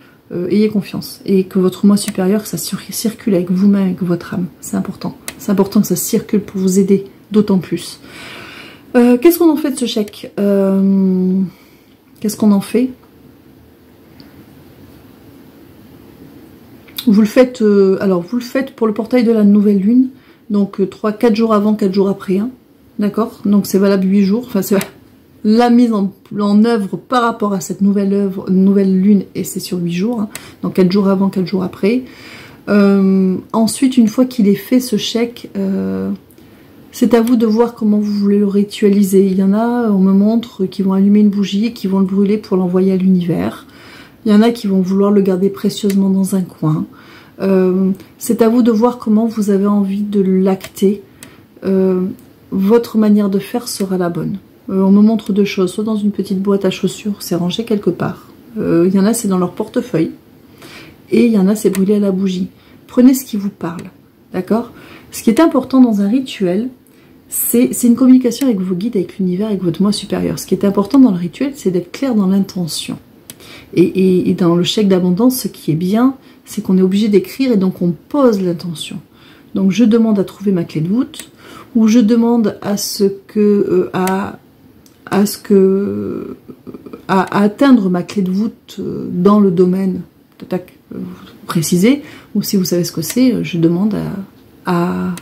[SPEAKER 1] Ayez confiance. Et que votre moi supérieur, ça circule avec vous-même, avec votre âme. C'est important. C'est important que ça circule pour vous aider. D'autant plus. Qu'est-ce qu'on en fait de ce chèque? Qu'est-ce qu'on en fait? Vous le faites, alors vous le faites pour le portail de la nouvelle lune, donc 4 jours avant, 4 jours après, hein, d'accord? Donc c'est valable 8 jours, enfin c'est la mise en œuvre par rapport à cette nouvelle lune, et c'est sur 8 jours, hein, donc 4 jours avant, 4 jours après. Ensuite, une fois qu'il est fait, ce chèque... C'est à vous de voir comment vous voulez le ritualiser. Il y en a, on me montre, qui vont allumer une bougie et qui vont le brûler pour l'envoyer à l'univers. Il y en a qui vont vouloir le garder précieusement dans un coin. C'est à vous de voir comment vous avez envie de l'acter. Votre manière de faire sera la bonne. On me montre deux choses, soit dans une petite boîte à chaussures, c'est rangé quelque part. Il y en a, c'est dans leur portefeuille. Et il y en a, c'est brûlé à la bougie. Prenez ce qui vous parle, d'accord? Ce qui est important dans un rituel, c'est une communication avec vos guides, avec l'univers, avec votre moi supérieur. Ce qui est important dans le rituel, c'est d'être clair dans l'intention. Et dans le chèque d'abondance, ce qui est bien, c'est qu'on est obligé d'écrire et donc on pose l'intention. Donc je demande à trouver ma clé de voûte, ou je demande à atteindre ma clé de voûte dans le domaine précisé, ou si vous savez ce que c'est, je demande à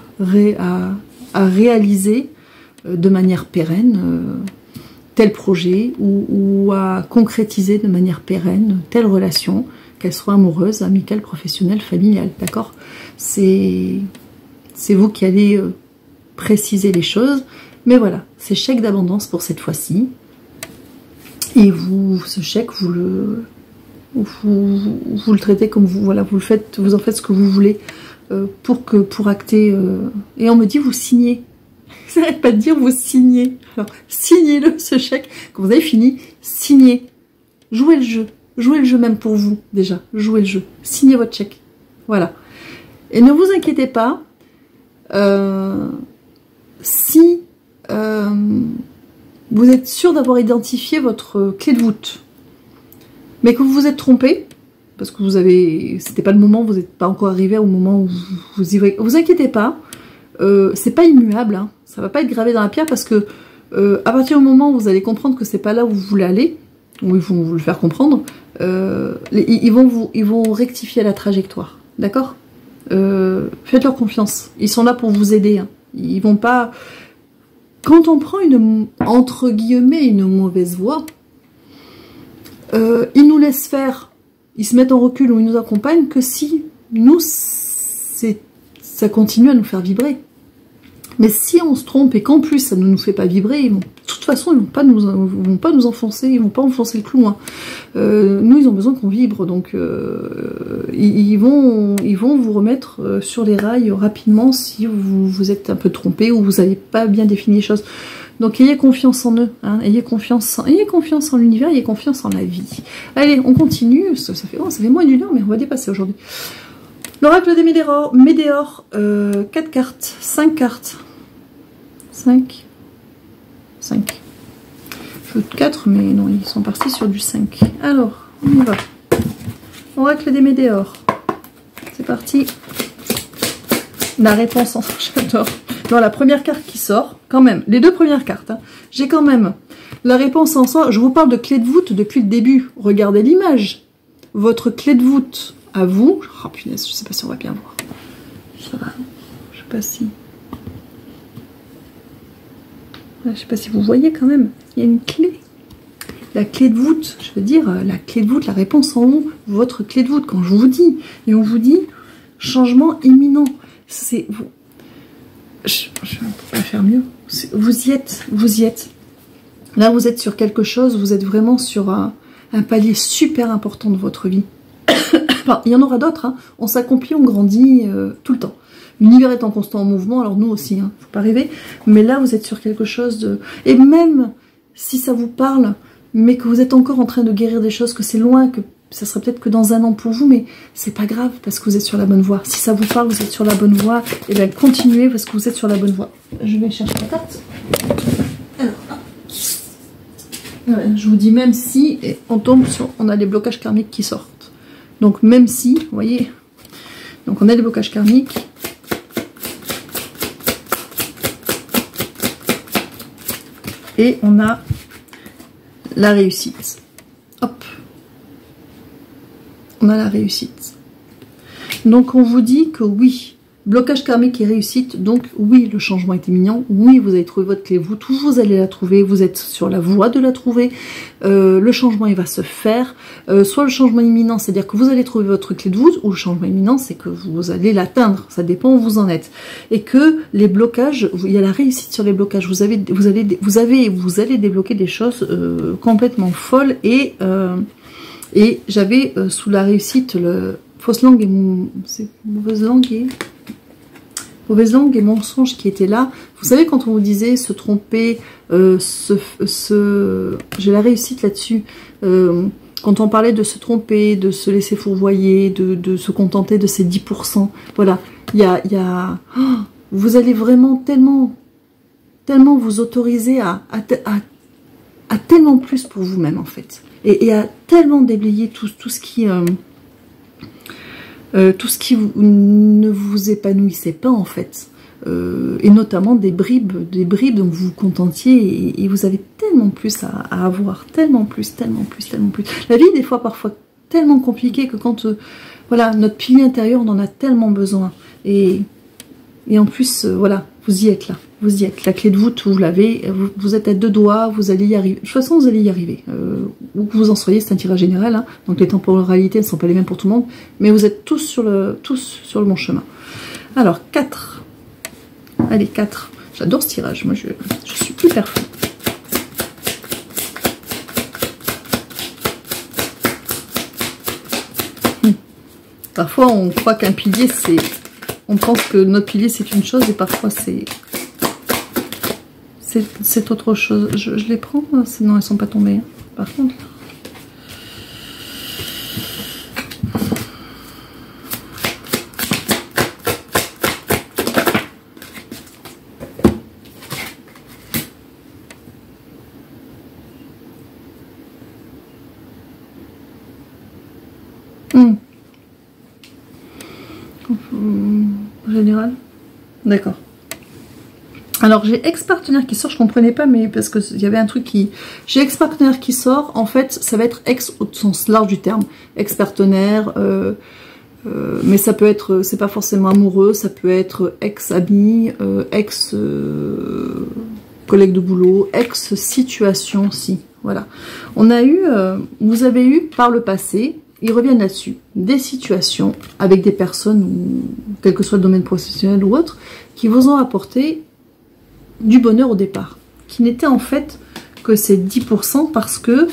[SPEAKER 1] réaliser de manière pérenne tel projet, ou à concrétiser de manière pérenne telle relation, qu'elle soit amoureuse, amicale, professionnelle, familiale, d'accord? C'est vous qui allez préciser les choses, mais voilà, c'est chèque d'abondance pour cette fois-ci, et ce chèque, vous le traitez comme vous, voilà, vous en faites ce que vous voulez pour acter, et on me dit vous signez. Ça n'arrête pas de dire vous signez. Alors signez-le, ce chèque, quand vous avez fini, signez. Jouez le jeu même pour vous déjà, jouez le jeu, signez votre chèque, voilà. Et ne vous inquiétez pas, si vous êtes sûr d'avoir identifié votre clé de voûte, mais que vous vous êtes trompé, parce que c'était pas le moment, vous n'êtes pas encore arrivé au moment où vous y voyez, vous inquiétez pas, c'est pas immuable, hein, ça va pas être gravé dans la pierre, parce que à partir du moment où vous allez comprendre que c'est pas là où vous voulez aller, ou ils vont vous le faire comprendre, ils vont rectifier la trajectoire, d'accord? Faites-leur confiance, ils sont là pour vous aider, hein. Ils vont pas... Quand on prend entre guillemets une mauvaise voie, ils nous laissent faire, ils se mettent en recul ou ils nous accompagnent que si nous, ça continue à nous faire vibrer. Mais si on se trompe et qu'en plus ça ne nous fait pas vibrer, de toute façon ils vont pas nous enfoncer, ils vont pas enfoncer le clou, hein. Nous ils ont besoin qu'on vibre, donc ils vont vous remettre sur les rails rapidement si vous êtes un peu trompé ou vous n'avez pas bien défini les choses. Donc ayez confiance en eux, hein, ayez confiance en l'univers, ayez confiance en la vie. Allez, on continue, ça fait moins d'une heure, mais on va dépasser aujourd'hui. L'oracle des Médéors, 4 cartes, 5 cartes. 5. Je veux 4, mais non, ils sont partis sur du 5. Alors, on y va. Oracle des Médéors. C'est parti. La réponse en... J'adore. Non, la première carte qui sort, quand même. Les deux premières cartes. Hein. J'ai quand même la réponse en soi. Je vous parle de clé de voûte depuis le début. Regardez l'image. Votre clé de voûte à vous. Oh punaise, je sais pas si on va bien voir. Ça va. Je sais pas si... Je sais pas si vous voyez quand même. Il y a une clé. La clé de voûte. Je veux dire, la clé de voûte, la réponse en haut. Votre clé de voûte, quand je vous dis. Et on vous dit, changement imminent. C'est... Je ne peux pas faire mieux. Vous y êtes. Là, vous êtes sur quelque chose. Vous êtes vraiment sur un palier super important de votre vie. Enfin, il y en aura d'autres, hein. On s'accomplit, on grandit tout le temps. L'univers est en constant mouvement, alors nous aussi, hein, faut pas rêver. Mais là, vous êtes sur quelque chose de... Et même si ça vous parle, mais que vous êtes encore en train de guérir des choses, que c'est loin, que ça sera peut-être que dans un an pour vous, mais c'est pas grave, parce que vous êtes sur la bonne voie. Si ça vous parle, vous êtes sur la bonne voie, et bien continuez, parce que vous êtes sur la bonne voie. Je vais chercher la carte. Alors, je vous dis, même si on a des blocages karmiques qui sortent. Donc même si, vous voyez, donc on a des blocages karmiques. Et on a la réussite. Hop. On a la réussite. Donc on vous dit que oui, Blocage karmique et réussite, donc oui, le changement est imminent, oui, vous avez trouvé votre clé voûte, vous allez la trouver, vous êtes sur la voie de la trouver, le changement il va se faire, soit le changement imminent, c'est-à-dire que vous allez trouver votre clé de voûte, ou le changement imminent, c'est que vous allez l'atteindre, ça dépend où vous en êtes, et que les blocages, il y a la réussite sur les blocages, vous allez débloquer des choses complètement folles, et j'avais sous la réussite le fausse langue et mauvaise langue et mensonge qui étaient là. Vous savez, quand on vous disait se tromper, j'ai la réussite là-dessus. Quand on parlait de se tromper, de se laisser fourvoyer, de se contenter de ces 10%, voilà, vous allez vraiment tellement vous autoriser à tellement plus pour vous-même, en fait. Et à tellement déblayer tout ce qui... tout ce qui ne vous épanouissait pas en fait, et notamment des bribes dont vous vous contentiez, et vous avez tellement plus à avoir, tellement plus. La vie est des fois parfois tellement compliquée que quand voilà, notre pilier intérieur on en a tellement besoin, et en plus voilà, vous y êtes là, vous y êtes, la clé de voûte vous l'avez, vous êtes à 2 doigts, vous allez y arriver, de toute façon vous allez y arriver, où que vous en soyez, c'est un tirage général, hein, donc les temporalités ne sont pas les mêmes pour tout le monde, mais vous êtes tous sur le bon chemin. Alors 4, allez 4, j'adore ce tirage, moi je suis hyper fan. Parfois on croit qu'un pilier c'est... On pense que notre pilier c'est une chose et parfois c'est autre chose. Je les prends, sinon elles sont pas tombées. Hein. Par contre. En général. D'accord. Alors j'ai ex-partenaire qui sort, je comprenais pas, mais parce que il y avait un truc qui... J'ai ex-partenaire qui sort, en fait ça va être ex au sens large du terme. Ex-partenaire, mais ça peut être, c'est pas forcément amoureux, ça peut être ex-ami, ex-collègue de boulot, ex-situation aussi. Voilà. On a eu, vous avez eu par le passé, ils reviennent là-dessus, des situations avec des personnes, ou quel que soit le domaine professionnel ou autre, qui vous ont apporté du bonheur au départ, qui n'était en fait que ces 10% parce que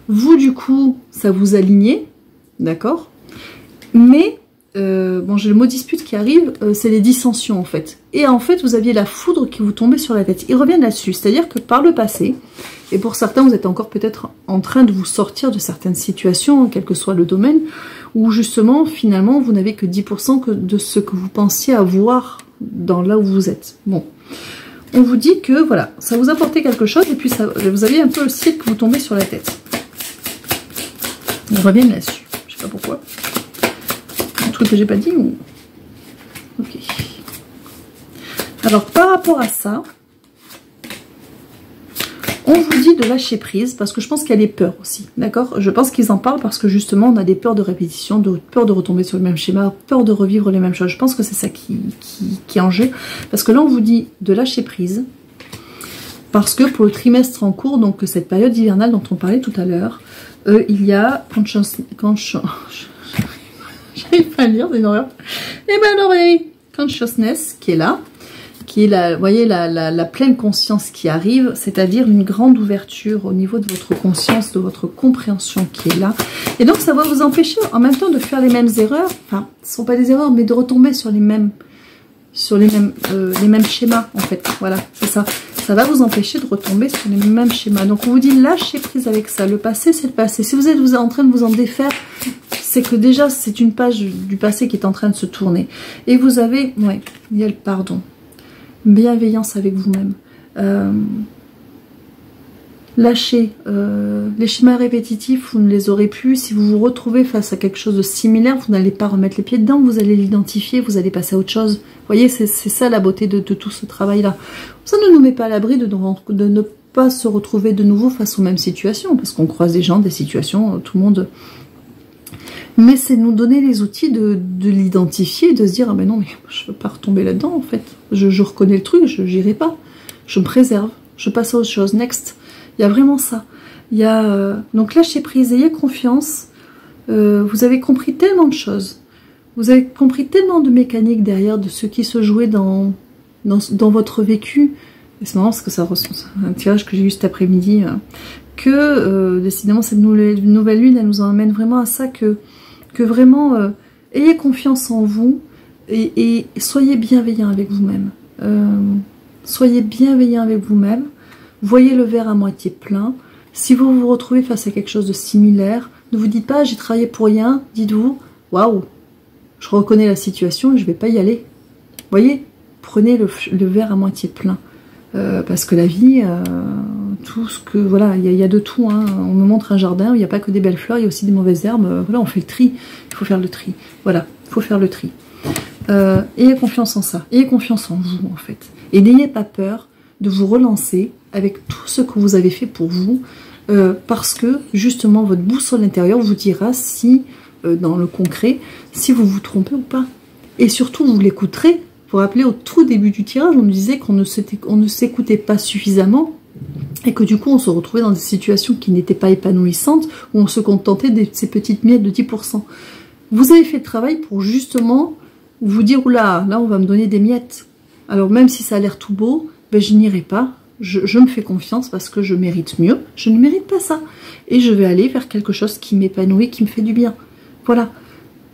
[SPEAKER 1] vous, du coup, ça vous alignait, d'accord, mais, bon, j'ai le mot dispute qui arrive, c'est les dissensions en fait, et en fait, vous aviez la foudre qui vous tombait sur la tête. Ils reviennent là-dessus, c'est-à-dire que par le passé, et pour certains, vous êtes encore peut-être en train de vous sortir de certaines situations, quel que soit le domaine, où justement, finalement, vous n'avez que 10% de ce que vous pensiez avoir dans là où vous êtes. Bon, on vous dit que, voilà, ça vous apportait quelque chose, et puis ça, vous aviez un peu le ciel qui vous tombait sur la tête. On revient là-dessus, je sais pas pourquoi. Un truc que j'ai pas dit, ou... Ok. Alors, par rapport à ça... On vous dit de lâcher prise, parce que je pense qu'il y a des peurs aussi, d'accord? Je pense qu'ils en parlent parce que justement, on a des peurs de répétition, peur de retomber sur le même schéma, peur de revivre les mêmes choses. Je pense que c'est ça qui est en jeu. Parce que là, on vous dit de lâcher prise, parce que pour le trimestre en cours, donc cette période hivernale dont on parlait tout à l'heure, il y a... J'arrive pas à lire, c'est une horreur. Eh ben alors, consciousness qui est là, qui est la, vous voyez, la pleine conscience qui arrive, c'est-à-dire une grande ouverture au niveau de votre conscience, de votre compréhension qui est là. Et donc ça va vous empêcher en même temps de faire les mêmes erreurs, enfin, ce ne sont pas des erreurs, mais de retomber sur les mêmes schémas en fait. Voilà, c'est ça. Ça va vous empêcher de retomber sur les mêmes schémas. Donc on vous dit lâchez prise avec ça. Le passé, c'est le passé. Si vous êtes en train de vous en défaire, c'est que déjà c'est une page du passé qui est en train de se tourner. Et vous avez, ouais, il y a le pardon. Bienveillance avec vous-même. Lâchez. Les schémas répétitifs, vous ne les aurez plus. Si vous vous retrouvez face à quelque chose de similaire, vous n'allez pas remettre les pieds dedans, vous allez l'identifier, vous allez passer à autre chose. Vous voyez, c'est ça la beauté de tout ce travail-là. Ça ne nous met pas à l'abri de ne pas se retrouver de nouveau face aux mêmes situations, parce qu'on croise des gens, des situations, tout le monde... Mais c'est nous donner les outils de l'identifier, de se dire, ah ben non, mais je ne veux pas retomber là-dedans, en fait. Je reconnais le truc, je n'irai pas. Je me préserve, je passe à autre chose, next. Il y a vraiment ça. Il y a, donc lâchez prise, ayez confiance. Vous avez compris tellement de choses. Vous avez compris tellement de mécaniques derrière, de ce qui se jouait dans votre vécu. Et c'est marrant parce que ça ressemble à un tirage que j'ai eu cet après-midi. Que décidément cette nouvelle lune, elle nous emmène vraiment à ça, que vraiment ayez confiance en vous et soyez bienveillant avec vous-même. Soyez bienveillant avec vous-même. Voyez le verre à moitié plein. Si vous vous retrouvez face à quelque chose de similaire, ne vous dites pas j'ai travaillé pour rien. Dites-vous waouh, je reconnais la situation et je ne vais pas y aller. Voyez, prenez le verre à moitié plein. Parce que la vie, tout ce que voilà, il y a de tout. Hein. On me montre un jardin où il n'y a pas que des belles fleurs, il y a aussi des mauvaises herbes. Voilà, on fait le tri. Il faut faire le tri. Voilà, il faut faire le tri. Ayez confiance en ça. Ayez confiance en vous, en fait. Et n'ayez pas peur de vous relancer avec tout ce que vous avez fait pour vous. Parce que, justement, votre boussole intérieure vous dira si, dans le concret, si vous vous trompez ou pas. Et surtout, vous l'écouterez. Vous vous rappelez, au tout début du tirage, on nous disait qu'on ne s'écoutait pas suffisamment et que du coup, on se retrouvait dans des situations qui n'étaient pas épanouissantes, où on se contentait de ces petites miettes de 10%. Vous avez fait le travail pour justement vous dire, oula, là, on va me donner des miettes. Alors, même si ça a l'air tout beau, ben, je n'irai pas. Je me fais confiance parce que je mérite mieux. Je ne mérite pas ça. Et je vais aller vers quelque chose qui m'épanouit, qui me fait du bien. Voilà.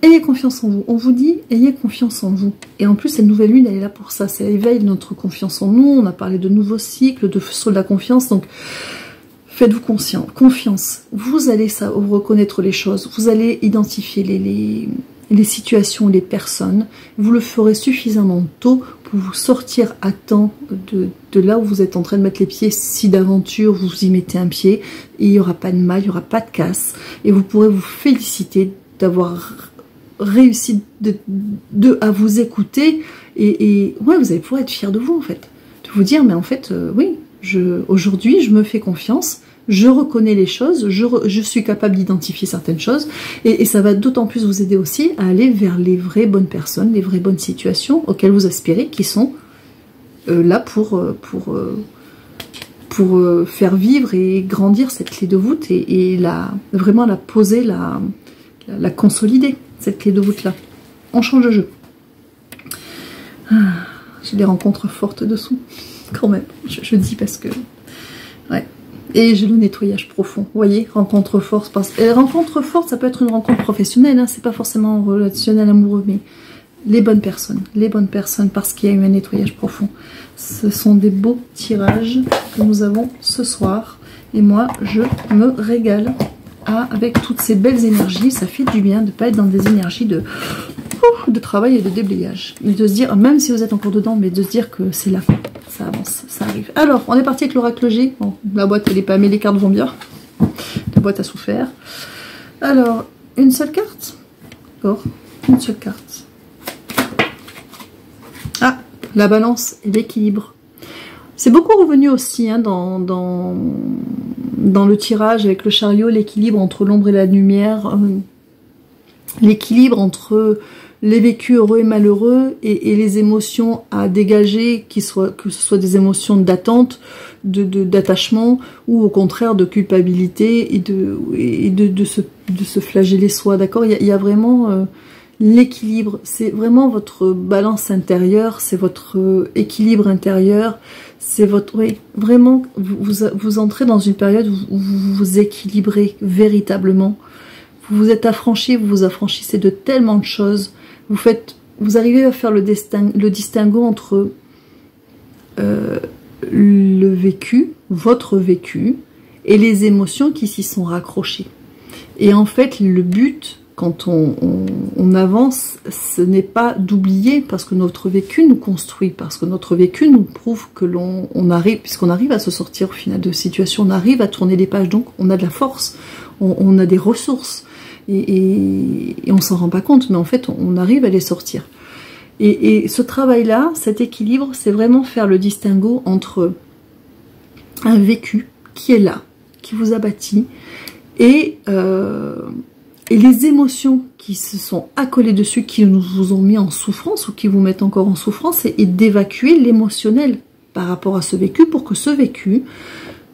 [SPEAKER 1] Ayez confiance en vous. On vous dit, ayez confiance en vous. Et en plus, cette nouvelle lune, elle est là pour ça. Ça éveille notre confiance en nous. On a parlé de nouveaux cycles, de saut de la confiance. Donc, faites-vous confiance. Vous allez reconnaître les choses. Vous allez identifier les situations, les personnes. Vous le ferez suffisamment tôt pour vous sortir à temps de là où vous êtes en train de mettre les pieds. Si d'aventure, vous y mettez un pied, il n'y aura pas de mal, il n'y aura pas de casse. Et vous pourrez vous féliciter d'avoir réussi à vous écouter et ouais, vous allez pouvoir être fier de vous en fait, de vous dire mais en fait oui, aujourd'hui je me fais confiance, je reconnais les choses, je suis capable d'identifier certaines choses et ça va d'autant plus vous aider aussi à aller vers les vraies bonnes personnes, les vraies bonnes situations auxquelles vous aspirez, qui sont là pour faire vivre et grandir cette clé de voûte et vraiment la poser, la consolider, cette clé de voûte là. On change de jeu. J'ai des rencontres fortes dessous quand même, je dis parce que ouais. Et j'ai le nettoyage profond, vous voyez, rencontre forte. Rencontre forte, ça peut être une rencontre professionnelle, hein, c'est pas forcément relationnel amoureux, mais les bonnes personnes, parce qu'il y a eu un nettoyage profond. Ce sont des beaux tirages que nous avons ce soir, et moi je me régale avec toutes ces belles énergies. Ça fait du bien de ne pas être dans des énergies de travail et de déblayage, mais de se dire, même si vous êtes encore dedans, mais de se dire que c'est là, ça avance, ça arrive. Alors, on est parti avec l'oracle G. Bon, la boîte elle est pas, mais les cartes vont bien. La boîte a souffert. Alors, une seule carte. D'accord, une seule carte. Ah, la balance et l'équilibre. C'est beaucoup revenu aussi hein, dans le tirage avec le chariot, l'équilibre entre l'ombre et la lumière, l'équilibre entre les vécus heureux et malheureux et les émotions à dégager, que ce soit des émotions d'attente, d'attachement ou au contraire de culpabilité et de se flageller soi. D'accord, il y a vraiment l'équilibre, c'est vraiment votre balance intérieure, c'est votre équilibre intérieur, c'est votre... Oui, vraiment, vous entrez dans une période où vous vous équilibrez véritablement. Vous vous êtes affranchi, vous vous affranchissez de tellement de choses. Vous arrivez à faire le distinguo entre le vécu, votre vécu, et les émotions qui s'y sont raccrochées. Et en fait, le but, quand on avance, ce n'est pas d'oublier, parce que notre vécu nous construit, parce que notre vécu nous prouve que l'on arrive, puisqu'on arrive à se sortir au final de situations, on arrive à tourner les pages, donc on a de la force, on a des ressources, et on s'en rend pas compte, mais en fait on arrive à les sortir. Et ce travail-là, cet équilibre, c'est vraiment faire le distinguo entre un vécu qui est là, qui vous a bâti, et et les émotions qui se sont accolées dessus, qui vous ont mis en souffrance ou qui vous mettent encore en souffrance, et d'évacuer l'émotionnel par rapport à ce vécu pour que ce vécu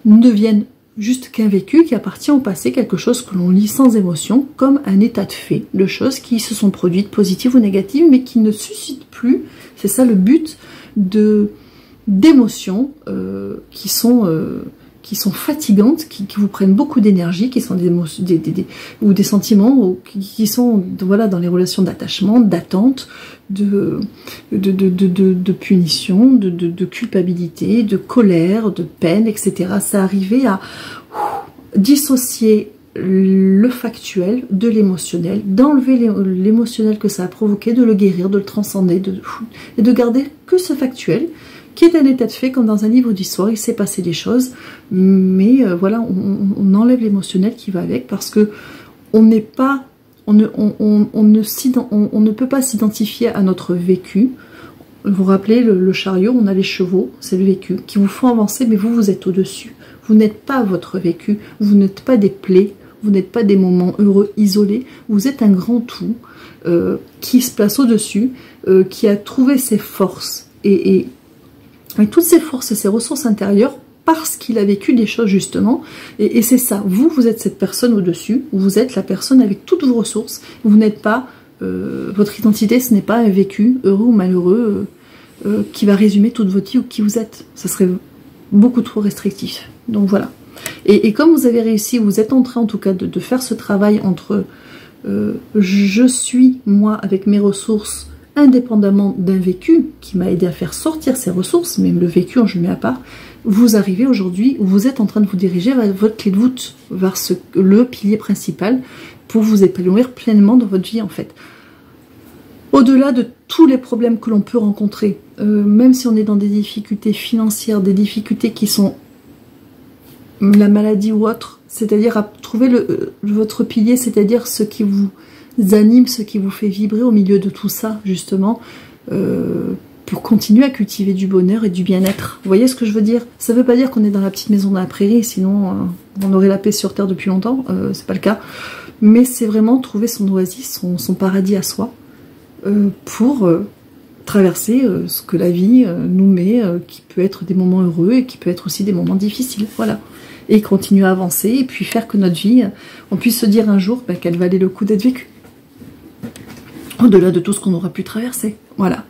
[SPEAKER 1] ne devienne juste qu'un vécu qui appartient au passé, quelque chose que l'on lit sans émotion, comme un état de fait, de choses qui se sont produites, positives ou négatives, mais qui ne suscitent plus, c'est ça le but, d'émotions qui sont fatigantes, qui vous prennent beaucoup d'énergie, qui sont ou des sentiments ou qui sont voilà, dans les relations d'attachement, d'attente, de punition, de culpabilité, de colère, de peine, etc. Ça arrivait à dissocier le factuel de l'émotionnel, d'enlever l'émotionnel que ça a provoqué, de le guérir, de le transcender, et de garder que ce factuel, qui est un état de fait, comme dans un livre d'histoire, il s'est passé des choses, mais voilà, on enlève l'émotionnel qui va avec, parce que on n'est pas, on ne peut pas s'identifier à notre vécu. Vous vous rappelez, le chariot, on a les chevaux, c'est le vécu, qui vous font avancer, mais vous êtes au-dessus. Vous n'êtes pas votre vécu, vous n'êtes pas des plaies, vous n'êtes pas des moments heureux isolés, vous êtes un grand tout qui se place au-dessus, qui a trouvé ses forces, et toutes ses forces et ses ressources intérieures, parce qu'il a vécu des choses justement, et c'est ça, vous êtes cette personne au-dessus, vous êtes la personne avec toutes vos ressources, vous n'êtes pas, votre identité, ce n'est pas un vécu, heureux ou malheureux, qui va résumer toute votre vie ou qui vous êtes, ça serait beaucoup trop restrictif, donc voilà. Et comme vous avez réussi, vous êtes en train en tout cas de faire ce travail entre je suis moi avec mes ressources, indépendamment d'un vécu qui m'a aidé à faire sortir ces ressources, même le vécu, je le mets à part, vous arrivez aujourd'hui, vous êtes en train de vous diriger vers votre clé de voûte, vers le pilier principal, pour vous épanouir pleinement dans votre vie en fait. Au-delà de tous les problèmes que l'on peut rencontrer, même si on est dans des difficultés financières, des difficultés qui sont la maladie ou autre, c'est-à-dire à trouver votre pilier, c'est-à-dire ce qui vous anime, ce qui vous fait vibrer au milieu de tout ça, justement, pour continuer à cultiver du bonheur et du bien-être. Vous voyez ce que je veux dire? Ça ne veut pas dire qu'on est dans la petite maison dans la prairie, sinon on aurait la paix sur Terre depuis longtemps, c'est pas le cas. Mais c'est vraiment trouver son oasis, son paradis à soi, pour traverser ce que la vie nous met, qui peut être des moments heureux et qui peut être aussi des moments difficiles, voilà. Et continuer à avancer, et puis faire que notre vie, on puisse se dire un jour qu'elle valait le coup d'être vécue. Au-delà de tout ce qu'on aura pu traverser. Voilà.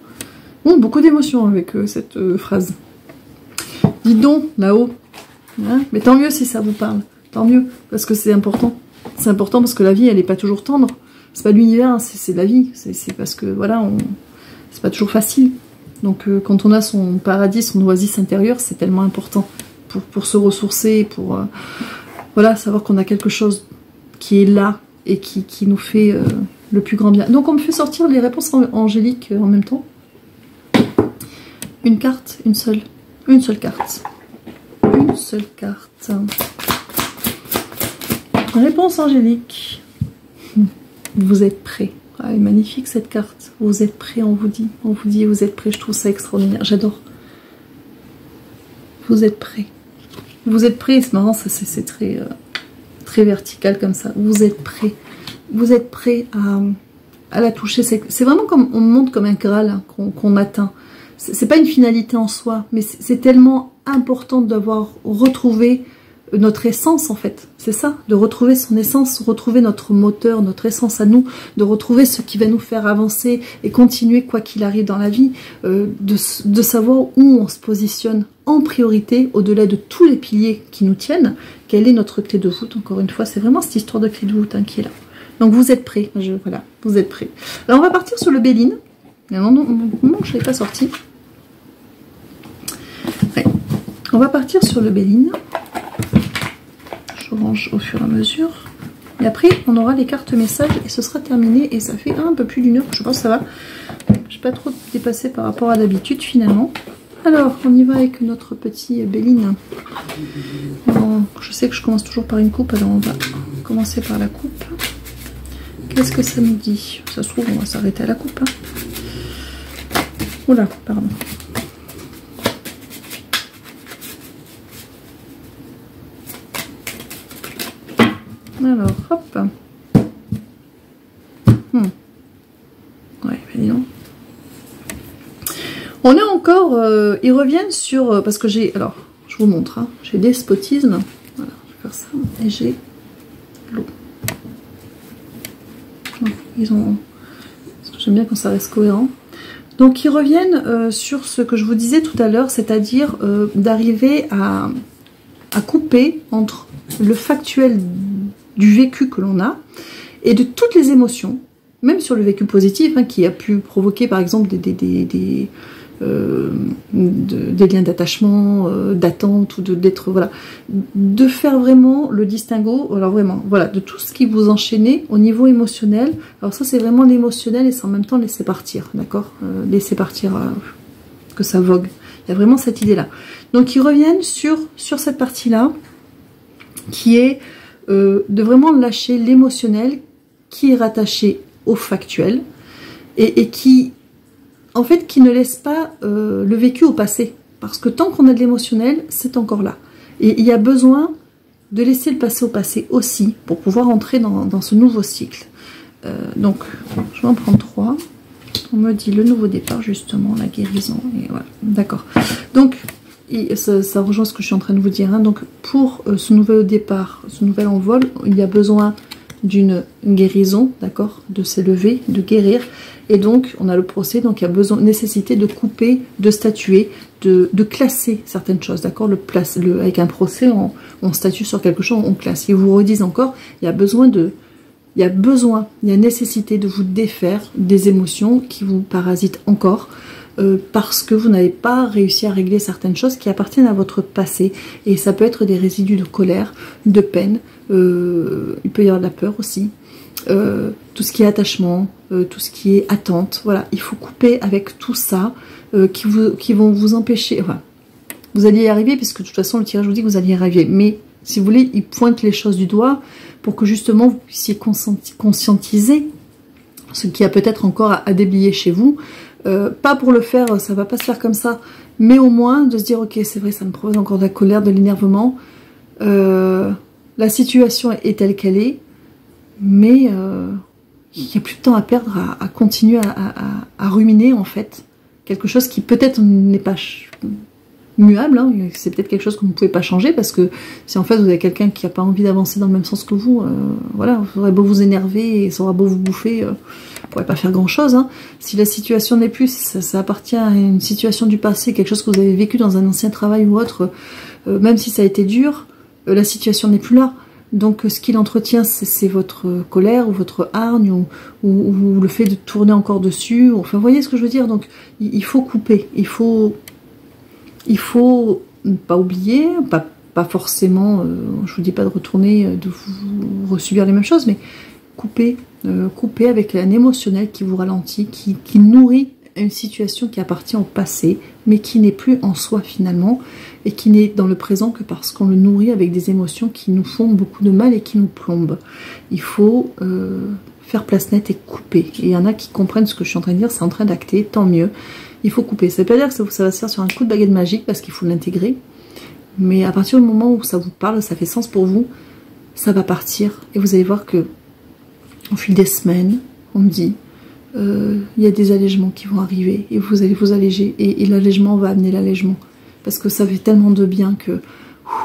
[SPEAKER 1] Bon, beaucoup d'émotions avec cette phrase. Dites donc, là-haut. Hein, mais tant mieux si ça vous parle. Tant mieux, parce que c'est important. C'est important parce que la vie, elle n'est pas toujours tendre. C'est pas l'univers, hein, c'est la vie. C'est parce que, voilà, c'est pas toujours facile. Donc, quand on a son paradis, son oasis intérieur, c'est tellement important pour se ressourcer, pour voilà, savoir qu'on a quelque chose qui est là et qui nous fait... le plus grand bien. Donc on me fait sortir les réponses angéliques en même temps. Une carte, une seule carte. Une seule carte. Réponse angélique. Vous êtes prêts. Ah, elle est magnifique cette carte. Vous êtes prêts, on vous dit. On vous dit, vous êtes prêts. Je trouve ça extraordinaire. J'adore. Vous êtes prêts. Vous êtes prêts. C'est marrant, c'est très, très vertical comme ça. Vous êtes prêts. Vous êtes prêt à la toucher. C'est vraiment comme on monte comme un Graal qu'on atteint. C'est pas une finalité en soi, mais c'est tellement important d'avoir retrouvé notre essence en fait. C'est ça, de retrouver son essence, retrouver notre moteur, notre essence à nous, de retrouver ce qui va nous faire avancer et continuer quoi qu'il arrive dans la vie, de savoir où on se positionne en priorité, au-delà de tous les piliers qui nous tiennent. Quelle est notre clé de voûte? Encore une fois, c'est vraiment cette histoire de clé de voûte qui est là. Donc vous êtes prêts, voilà, vous êt prêts. Alors on va partir sur le Béline. Non, je ne l'ai pas sorti. Ouais. On va partir sur le Béline. Je range au fur et à mesure. Et après, on aura les cartes messages et ce sera terminé. Et ça fait un peu plus d'une heure, je pense que ça va. Je n'ai pas trop dépassé par rapport à d'habitude finalement. Alors, on y va avec notre petit Béline. Alors, je sais que je commence toujours par une coupe, alors on va commencer par la coupe. Qu'est-ce que ça nous dit? Ça se trouve, on va s'arrêter à la coupe. Hein. Oula, pardon. Alors, hop. On est encore, ils reviennent sur, parce que j'ai, alors, je vous montre, hein, j'ai despotisme, voilà, je vais faire ça, et j'ai l'eau. Ils ont, j'aime bien quand ça reste cohérent. Donc ils reviennent sur ce que je vous disais tout à l'heure, c'est-à-dire d'arriver à couper entre le factuel du vécu que l'on a et de toutes les émotions, même sur le vécu positif, hein, qui a pu provoquer par exemple des liens d'attachement, d'attente, ou d'être, voilà, de faire vraiment le distinguo, alors vraiment, voilà, de tout ce qui vous enchaînez au niveau émotionnel. Alors ça c'est vraiment l'émotionnel et c'est en même temps laisser partir, d'accord, laisser partir, que ça vogue. Il y a vraiment cette idée-là. Donc ils reviennent sur cette partie-là, qui est de vraiment lâcher l'émotionnel qui est rattaché au factuel et qui, en fait, qui ne laisse pas le vécu au passé. Parce que tant qu'on a de l'émotionnel, c'est encore là. Et il y a besoin de laisser le passé au passé aussi, pour pouvoir entrer dans ce nouveau cycle. Donc, je vais en prendre 3. On me dit le nouveau départ, justement, la guérison. Et voilà, d'accord. Donc, ça rejoint ce que je suis en train de vous dire. Hein. Donc, pour ce nouvel départ, ce nouvel envol, il y a besoin d'une guérison, d'accord, de s'élever, de guérir. Et donc, on a le procès, donc il y a besoin, nécessité de couper, de statuer, de classer certaines choses, d'accord. Avec un procès, on statue sur quelque chose, on classe. Ils vous redisent encore, il y a nécessité de vous défaire des émotions qui vous parasitent encore, parce que vous n'avez pas réussi à régler certaines choses qui appartiennent à votre passé. Et ça peut être des résidus de colère, de peine, il peut y avoir de la peur aussi, tout ce qui est attachement, tout ce qui est attente. Voilà, il faut couper avec tout ça qui vont vous empêcher. Enfin, vous allez y arriver, puisque de toute façon le tirage vous dit que vous allez y arriver. Mais si vous voulez, il pointe les choses du doigt pour que justement vous puissiez conscientiser ce qui a peut-être encore à déblayer chez vous. Pas pour le faire, ça va pas se faire comme ça, mais au moins de se dire ok, c'est vrai, ça me provoque encore de la colère, de l'énervement. La situation est telle qu'elle est, mais il n'y a plus de temps à perdre à continuer à ruminer en fait quelque chose qui peut-être n'est pas muable, hein. C'est peut-être quelque chose que vous ne pouvez pas changer, parce que si en fait vous avez quelqu'un qui n'a pas envie d'avancer dans le même sens que vous, voilà, vous aurez beau vous énerver et ça aura beau vous bouffer, vous ne pourrez pas faire grand chose, hein. Si la situation n'est plus, si ça appartient à une situation du passé, quelque chose que vous avez vécu dans un ancien travail ou autre, même si ça a été dur, la situation n'est plus là. Donc ce qu'il entretient, c'est votre colère ou votre hargne ou le fait de tourner encore dessus. Enfin, vous voyez ce que je veux dire. Donc il faut couper, il faut pas oublier, pas forcément, je vous dis pas de retourner, de vous resubir les mêmes choses, mais couper avec un émotionnel qui vous ralentit, qui nourrit une situation qui appartient au passé, mais qui n'est plus en soi finalement, et qui n'est dans le présent que parce qu'on le nourrit avec des émotions qui nous font beaucoup de mal et qui nous plombent. Il faut faire place nette et couper. Et il y en a qui comprennent ce que je suis en train de dire, c'est en train d'acter, tant mieux. Il faut couper. Ça ne veut pas dire que ça va se faire sur un coup de baguette magique, parce qu'il faut l'intégrer. Mais à partir du moment où ça vous parle, ça fait sens pour vous, ça va partir. Et vous allez voir que au fil des semaines, on me dit, il y a des allègements qui vont arriver et vous allez vous alléger. Et l'allègement va amener l'allègement. Parce que ça fait tellement de bien que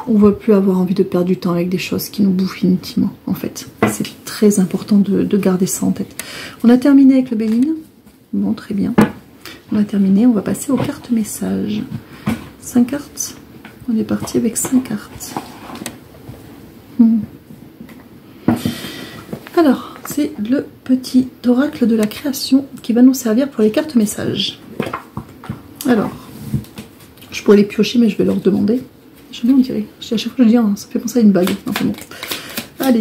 [SPEAKER 1] on ne va plus avoir envie de perdre du temps avec des choses qui nous bouffent inutilement. En fait, c'est très important de garder ça en tête. On a terminé avec le Béline. Bon, très bien. On a terminé, on va passer aux cartes messages. 5 cartes. On est parti avec 5 cartes. Alors, c'est le petit oracle de la création qui va nous servir pour les cartes messages. Alors, je pourrais les piocher, mais je vais leur demander. Je vais on dirait. À chaque fois que je dis, hein, ça fait penser à une bague. Enfin bon. Allez,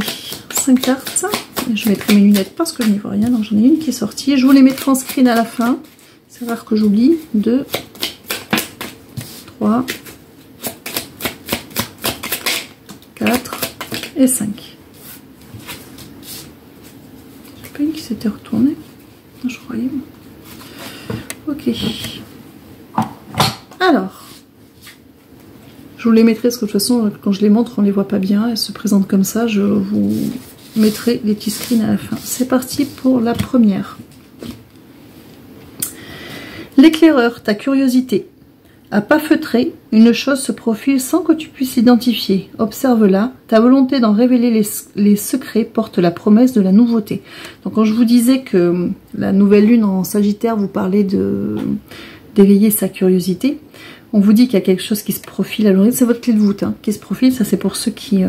[SPEAKER 1] 5 cartes. Je mettrai mes lunettes parce que je n'y vois rien. Donc j'en ai une qui est sortie. Je vous les mettrai en screen à la fin. C'est rare que j'oublie. 2, 3, 4 et 5. J'ai pas une qui s'était retournée. Je croyais. Ok. Alors, je vous les mettrai parce que de toute façon, quand je les montre, on les voit pas bien. Elles se présentent comme ça. Je vous mettrai les petits screens à la fin. C'est parti pour la première. L'éclaireur, ta curiosité. À pas feutrer, une chose se profile sans que tu puisses l'identifier. Observe-la. Ta volonté d'en révéler les secrets porte la promesse de la nouveauté. Donc quand je vous disais que la nouvelle lune en Sagittaire vous parlait d'éveiller sa curiosité, on vous dit qu'il y a quelque chose qui se profile à l'horizon. C'est votre clé de voûte hein, qui se profile. Ça c'est pour ceux qui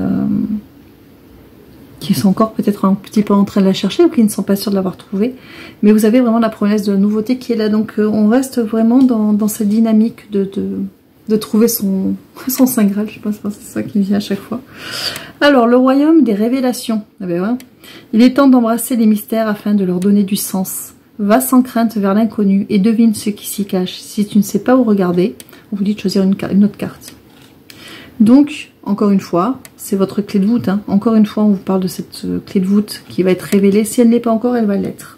[SPEAKER 1] sont encore peut-être un petit peu en train de la chercher ou qui ne sont pas sûrs de l'avoir trouvée. Mais vous avez vraiment la promesse de la nouveauté qui est là. Donc on reste vraiment dans cette dynamique de trouver son Saint Graal. Je pense que c'est ça qui me vient à chaque fois. Alors, le royaume des révélations. Ah ben ouais. Il est temps d'embrasser les mystères afin de leur donner du sens. Va sans crainte vers l'inconnu et devine ce qui s'y cache. Si tu ne sais pas où regarder, on vous dit de choisir une autre carte. Donc, encore une fois, c'est votre clé de voûte. Hein. Encore une fois, on vous parle de cette clé de voûte qui va être révélée. Si elle n'est pas encore, elle va l'être.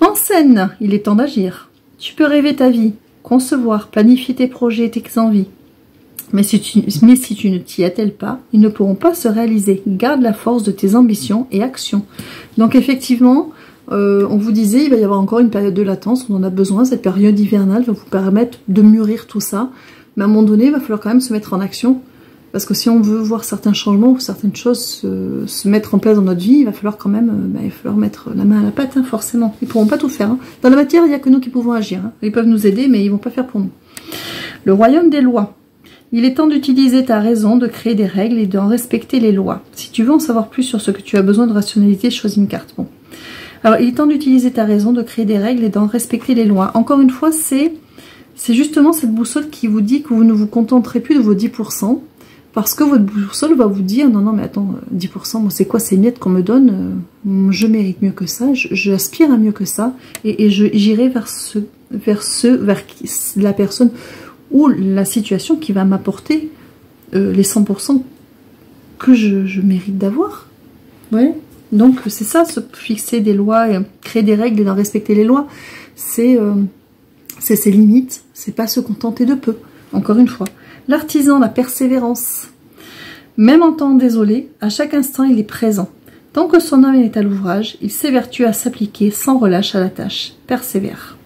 [SPEAKER 1] En scène, il est temps d'agir. Tu peux rêver ta vie, concevoir, planifier tes projets et tes envies. Mais si tu ne t'y attelles pas, ils ne pourront pas se réaliser. Garde la force de tes ambitions et actions. Donc effectivement, on vous disait, il va y avoir encore une période de latence. On en a besoin. Cette période hivernale va vous permettre de mûrir tout ça. Mais à un moment donné, il va falloir quand même se mettre en action. Parce que si on veut voir certains changements ou certaines choses se mettre en place dans notre vie, il va falloir quand même il va falloir mettre la main à la pâte, hein, forcément. Ils ne pourront pas tout faire. Hein. Dans la matière, il n'y a que nous qui pouvons agir. Hein. Ils peuvent nous aider, mais ils ne vont pas faire pour nous. Le royaume des lois. Il est temps d'utiliser ta raison, de créer des règles et d'en respecter les lois. Si tu veux en savoir plus sur ce que tu as besoin de rationalité, choisis une carte. Bon. Alors, il est temps d'utiliser ta raison, de créer des règles et d'en respecter les lois. Encore une fois, c'est justement cette boussole qui vous dit que vous ne vous contenterez plus de vos 10%. Parce que votre boussole va vous dire, non, mais attends, 10%, moi, c'est quoi ces miettes qu'on me donne? Je mérite mieux que ça, j'aspire à mieux que ça, et j'irai vers la personne ou la situation qui va m'apporter les 100% que je mérite d'avoir. Ouais. Donc, c'est ça, se fixer des lois, créer des règles et d'en respecter les lois, c'est ses limites, c'est pas se contenter de peu, encore une fois. L'artisan, la persévérance. Même en temps désolé, à chaque instant il est présent. Tant que son âme est à l'ouvrage, il s'évertue à s'appliquer sans relâche à la tâche. Persévère.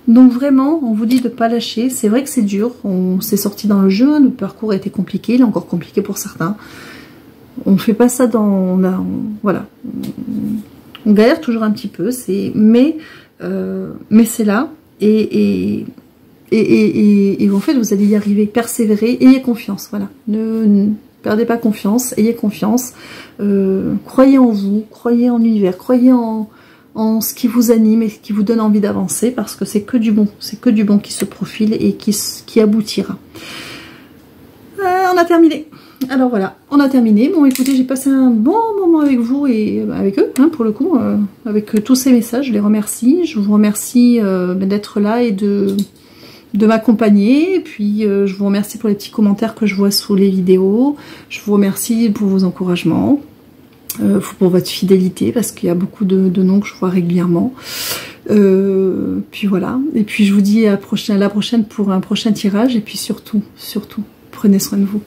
[SPEAKER 1] Donc vraiment, on vous dit de ne pas lâcher. C'est vrai que c'est dur, on s'est sorti dans le jeu, hein, le parcours a été compliqué, il est encore compliqué pour certains. On ne fait pas ça dans... voilà. On galère toujours un petit peu, mais c'est là. Et en fait, vous allez y arriver. Persévérer, ayez confiance. Voilà. Ne perdez pas confiance, ayez confiance. Croyez en vous, croyez en l'univers, croyez en ce qui vous anime et qui vous donne envie d'avancer, parce que c'est que du bon. C'est que du bon qui se profile et qui aboutira. On a terminé. Alors voilà, on a terminé. Bon, écoutez, j'ai passé un bon moment avec vous et avec eux, hein, pour le coup, avec tous ces messages. Je les remercie. Je vous remercie d'être là et de m'accompagner. Et puis, je vous remercie pour les petits commentaires que je vois sous les vidéos. Je vous remercie pour vos encouragements, pour votre fidélité, parce qu'il y a beaucoup de noms que je vois régulièrement. Puis voilà. Et puis, je vous dis à la prochaine pour un prochain tirage. Et puis surtout, prenez soin de vous.